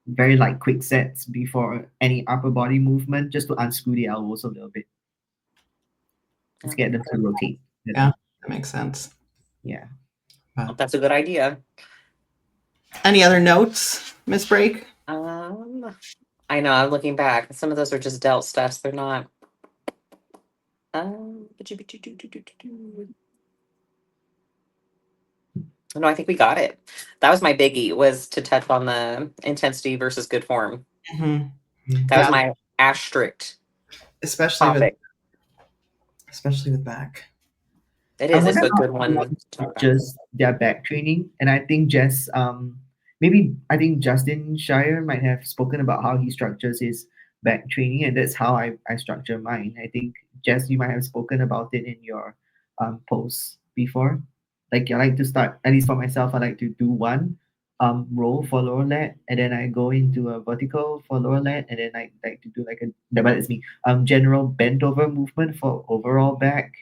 A: very like quick sets before any upper body movement, just to unscrew the elbows a little bit. Just get them to rotate.
C: Yeah, that makes sense.
A: Yeah.
B: That's a good idea.
C: Any other notes, Miss Break?
B: I know, I'm looking back. Some of those are just delt stuffs. They're not. No, I think we got it. That was my biggie, was to touch on the intensity versus good form.
C: Mm-hmm.
B: That was my asterisk
C: especially
B: topic.
C: with back.
B: It
A: I
B: is. It's
A: wonder
B: a
A: how
B: good one
A: everyone
B: to talk about.
A: structures their back training, and I think Jess, I think Justin Shire might have spoken about how he structures his back training, and that's how I structure mine. I think Jess, you might have spoken about it in your posts before. Like I like to start, at least for myself, I like to do one row for lower lat, and then I go into a vertical for lower lat, and then I like to do like a, but it's me, general bent over movement for overall back,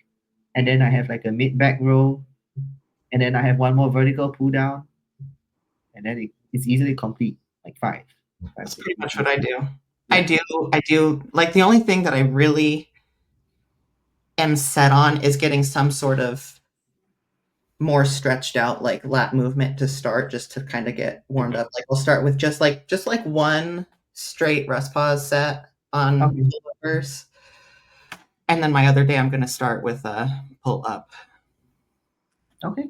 A: and then I have like a mid back row, and then I have one more vertical pull down, and then it's easily complete, like five.
C: That's
A: Six,
C: pretty much what
A: seven.
C: I do.
A: Yeah.
C: I do like the only thing that I really am set on is getting some sort of more stretched out like lat movement to start, just to kind of get warmed up. Like we'll start with just like one straight rest pause set on
A: Okay.
C: pullovers. And then my other day I'm gonna start with a pull up
A: Okay.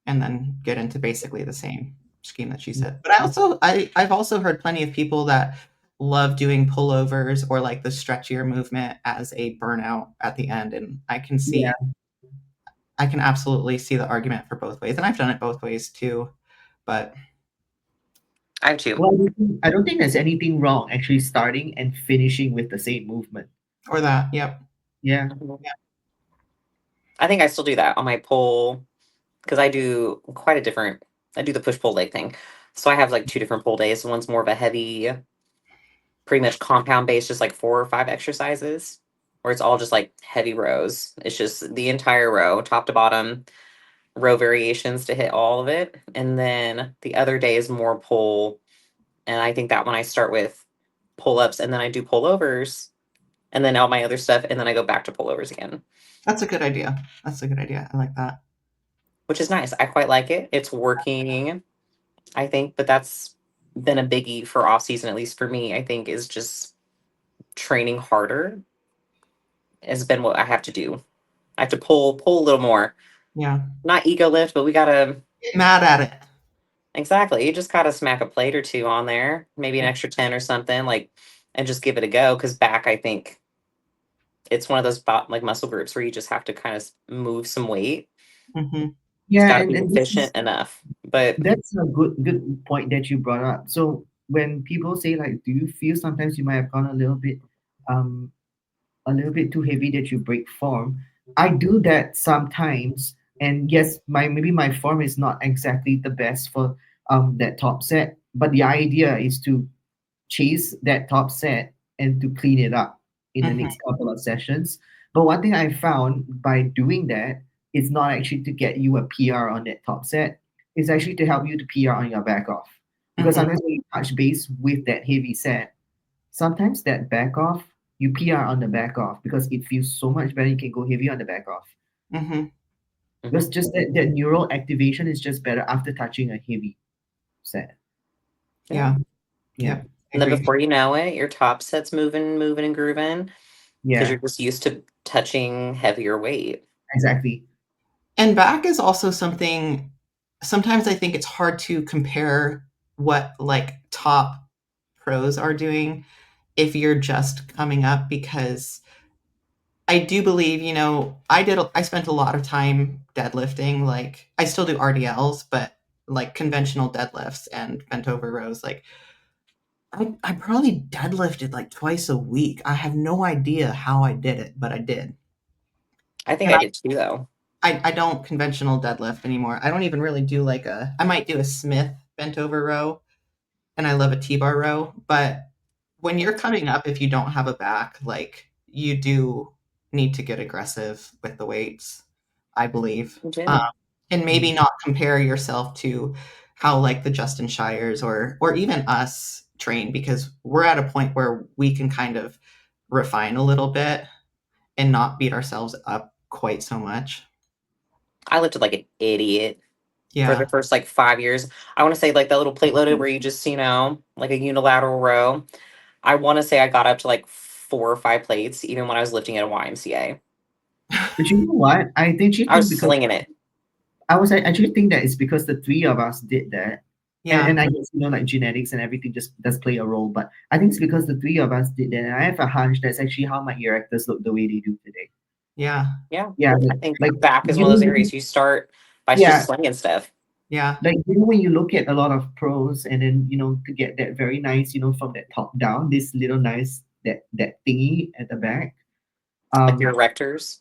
C: and then get into basically the same scheme that she said. But I've also heard plenty of people that love doing pullovers or like the stretchier movement as a burnout at the end. And
A: Yeah.
C: I can absolutely see the argument for both ways. And I've done it both ways too. But
B: I have two.
A: Well, I don't think there's anything wrong actually starting and finishing with the same movement.
C: or that, yep.
A: Yeah.
B: I think I still do that on my pull, because I do quite a different. I do the push pull leg thing, so I have like two different pull days. One's more of a heavy, pretty much compound based, just like 4 or 5 exercises, where it's all just like heavy rows. It's just the entire row, top to bottom, row variations to hit all of it. And then the other day is more pull. And I think that one I start with pull ups, and then I do pull overs, and then all my other stuff. And then I go back to pull overs again,
C: That's a good idea. That's a good idea. I like that.
B: which is nice. I quite like it. It's working, I think, but that's been a biggie for off season, at least for me, I think, is just training harder has been what I have to do. I have to pull a little more.
C: Yeah.
B: Not ego lift, but we gotta,
C: Get mad at it.
B: exactly. You just gotta smack a plate or two on there, maybe an extra 10 or something, like, and just give it a go. Cause back, I think it's one of those like muscle groups where you just have to kind of move some weight.
C: Mm-hmm.
B: It's
A: Yeah,
B: gotta be
A: and
B: efficient enough. But
A: that's a good point that you brought up. So when people say like, do you feel sometimes you might have gone um a little bit too heavy that you break form? I do that sometimes, and yes, maybe my form is not exactly the best for that top set, but the idea is to chase that top set and to clean it up in the
C: Mm-hmm.
A: next couple of sessions. But one thing I found by doing that is not actually to get you a PR on that top set, it's actually to help you to PR on your back off. Because
C: Mm-hmm.
A: sometimes when you touch base with that heavy set, sometimes that back off, you PR on the back off because it feels so much better. You can go heavy on the back off.
C: Mm-hmm.
A: Because just that neural activation is just better after touching a heavy set.
C: Yeah.
A: Yeah.
C: Yep.
B: and then
C: Agree.
B: before you know it, your top set's moving and grooving because
A: Yeah,
B: you're just used to touching heavier weight.
A: exactly.
C: And back is also something sometimes I think it's hard to compare what like top pros are doing if you're just coming up, because I do believe, I spent a lot of time deadlifting. Like I still do RDLs, but like conventional deadlifts and bent over rows. Like I probably deadlifted like twice a week. I have no idea how I did it, but I did.
B: I think
C: And
B: I did too, though.
C: I don't conventional deadlift anymore. I don't even really do like I might do a Smith bent over row, and I love a T-bar row. But when you're coming up, if you don't have a back, like you do need to get aggressive with the weights, I believe.
B: I
C: Um,
B: do.
C: and maybe not compare yourself to how like the Justin Shires or even us train, because we're at a point where we can kind of refine a little bit and not beat ourselves up quite so much.
B: I lifted like an idiot for the
C: Yeah.
B: first like 5 years. I want to say like that little plate loaded where you just, like a unilateral row. I want to say I got up to like 4 or 5 plates, even when I was lifting at a YMCA.
A: But you know what? I actually
B: I
A: think
B: was
A: because
B: slinging it.
A: I actually think that it's because the three of us did that.
C: Yeah.
A: And I guess, like genetics and everything just does play a role. But I think it's because the three of us did that. And I have a hunch that's actually how my erectors look the way they do today.
C: Yeah.
B: Yeah.
A: Yeah,
B: I think
A: like
B: back is one of those areas you start by just
A: yeah,
B: slinging stuff.
C: Yeah.
A: like when you look at a lot of pros and then to get that very nice, from that top down, this little nice that thingy at the back.
B: Like your
A: Um,
B: erectors.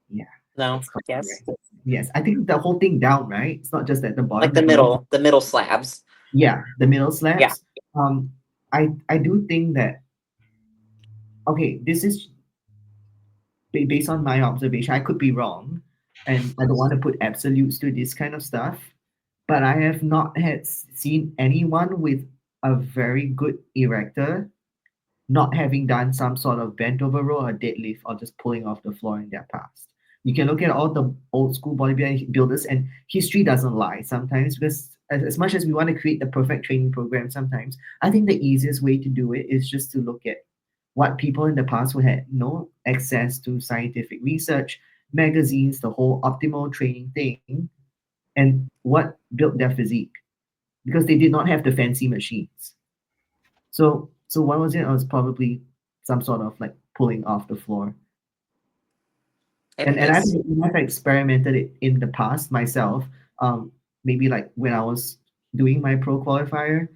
A: yeah,
B: No.
A: it's called
B: Yes.
A: erect. Yes, I think the whole thing down, right? It's not just at the
B: Like
A: bottom,
B: the
A: like when
B: middle slabs.
A: yeah, the middle
B: Yeah.
A: slabs. Um, I do think that okay, this is based on my observation. I could be wrong, and I don't want to put absolutes to this kind of stuff. But I have not seen anyone with a very good erector not having done some sort of bent over row or deadlift or just pulling off the floor in their past. You can look at all the old school bodybuilders, and history doesn't lie sometimes, because as much as we want to create the perfect training program sometimes, I think the easiest way to do it is just to look at what people in the past who had no access to scientific research, magazines, the whole optimal training thing, and what built their physique, because they did not have the fancy machines. So what was it? It was probably some sort of like pulling off the floor.
B: I
A: And
B: think
A: and I've
B: it's
A: I've experimented it in the past myself. Maybe like when I was doing my pro qualifier,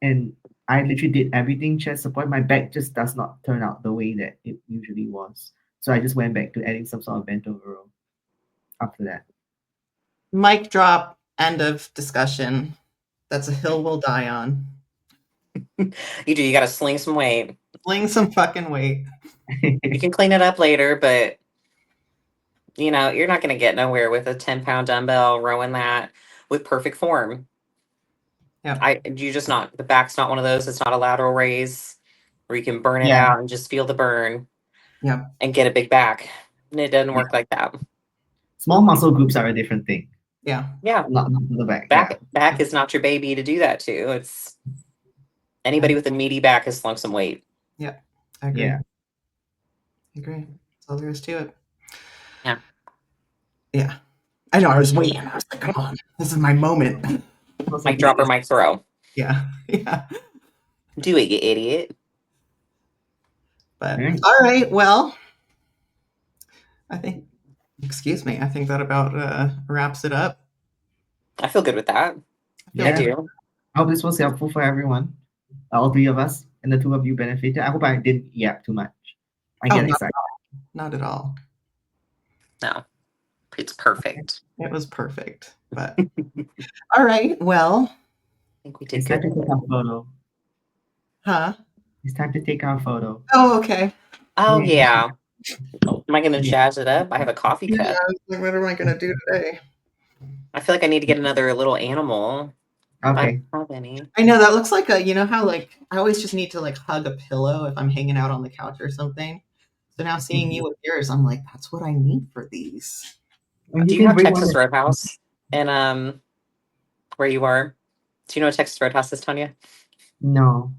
A: and I literally did everything chest support. My back just does not turn out the way that it usually was. So I just went back to adding some sort of bent over row after that.
C: Mic drop. End of discussion. That's a hill we'll die on.
B: you do. You got to sling some weight.
C: Sling some fucking weight.
B: You can clean it up later, but you're not going to get nowhere with a 10-pound dumbbell rowing that with perfect form.
C: Yeah.
B: You just not, the back's not one of those. It's not a lateral raise where you can burn it
A: Yeah.
B: out and just feel the burn
C: Yeah.
B: and get a big back. And it doesn't
A: Yeah.
B: work like that.
A: Small muscle groups are a different thing.
C: Yeah.
B: Yeah.
A: Not the back.
B: Back is not your baby to do that to. It's anybody with a meaty back has slung some weight.
C: Yeah. I agree.
A: Yeah.
C: I agree. That's all there is to it.
B: Yeah.
C: Yeah. I know. I was waiting. I was like, come on. This is my moment.
B: Mic drop or mic throw.
C: Yeah. Yeah.
B: Do it, you idiot.
C: But
A: Right.
C: all right. Well, I think, excuse me, I think that about wraps it up.
B: I feel good with that. I
A: Yeah.
B: do.
A: I hope this was helpful for everyone. All three of us and the two of you benefited. I hope I didn't yap too much. I get excited.
C: Not at all.
B: No. It's perfect.
C: It was perfect. But all right. Well,
B: I think we did
A: It's time
B: good.
A: to take our photo.
C: huh?
A: It's time to take our photo.
C: Oh, okay.
B: Oh,
A: Yeah.
B: yeah. Oh, am I going to
A: Yeah.
B: jazz it up? I have a coffee
C: Yeah,
B: cup.
C: I was like, what am I gonna do today?
B: I feel like I need to get another little animal. I
A: Okay.
B: don't have any.
C: I know that looks like you know how like I always just need to like hug a pillow if I'm hanging out on the couch or something. So now seeing you with yours, I'm like, that's what I need for these.
A: And
B: Do
A: you
B: you
A: can
B: have
A: bring one.
B: Texas Roadhouse? And where you are? Do you know what Texas Roadhouse is, Tanya?
A: No.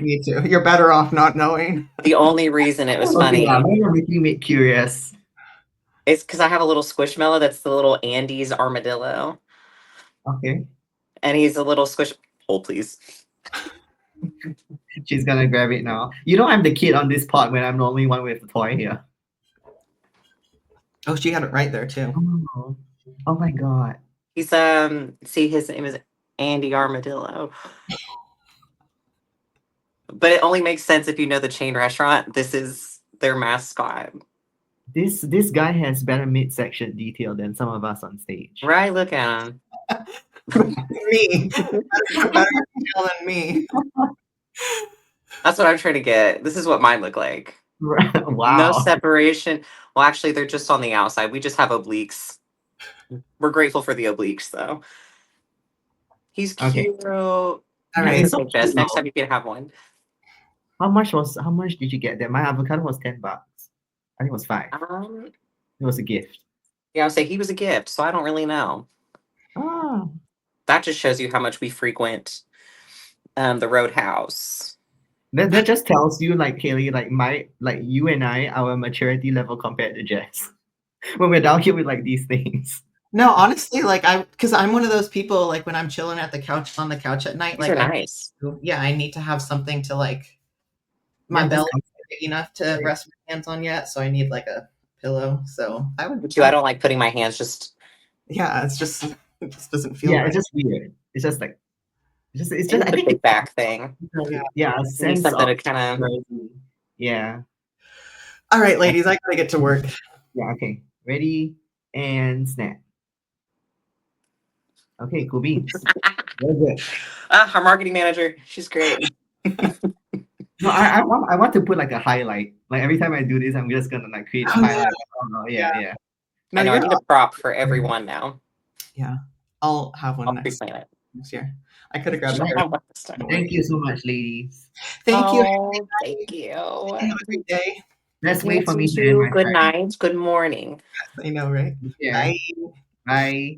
C: Me too. You're better off not knowing.
B: The only reason it was
A: Okay,
B: funny.
A: yeah, maybe I'm making me curious.
B: It's because I have a little squishmallow that's the little Andy's armadillo.
A: Okay.
B: And he's a little squish. Hold, please.
A: She's gonna grab it now. You know I'm the kid on this pod when I'm the only one with the toy here.
C: Oh, she had it right there too.
A: Oh my god.
B: He's see, his name is Andy Armadillo. But it only makes sense if you know the chain restaurant. This is their mascot.
A: This guy has better midsection detail than some of us on stage.
B: Right, look at him.
C: Me. Better detail than me.
B: That's what I'm trying to get. This is what mine look like.
A: Wow.
B: No separation. Well, actually, they're just on the outside. We just have obliques. We're grateful for the obliques, though. He's cute.
A: Okay.
C: All right.
B: So next time you can have one.
A: How much did you get there? My avocado was $10. I think it was 5. It was a gift.
B: Yeah, I would say he was a gift, so I don't really know.
A: Ah.
B: That just shows you how much we frequent the Roadhouse.
A: That just tells you, like, Haley, like you and I, our maturity level compared to Jess. When we're down here with like these things.
C: No, honestly, like because I'm one of those people, like when I'm chilling at the couch on the couch at night,
B: These
C: like
B: are nice.
C: I need to have something to like my belly isn't big enough to rest my hands on yet, so I need like a pillow. So I would
B: too. I don't like putting my hands just.
C: Yeah, it just doesn't feel.
A: Yeah,
C: right.
A: it's just weird. It's just like it's just
B: I think a back thing.
A: Yeah, a sense
B: something
A: of
B: to kind of.
A: Yeah.
C: All right, ladies, I gotta get to work.
A: Yeah. Okay. Ready and snap. Okay, cool beans. Very good.
B: Our marketing manager, she's great.
A: No, I want to put like a highlight. Like every time I do this, I'm just gonna like create a highlight. Yeah.
B: No, I need a prop for everyone now.
C: Yeah, I'll have one next year. I could have grabbed it.
A: Thank you so much, ladies.
C: Thank you.
B: Thank you.
C: Have a great day.
A: Let's wait for me
B: to. Good night. Good morning.
C: I know, right?
A: Bye. Bye.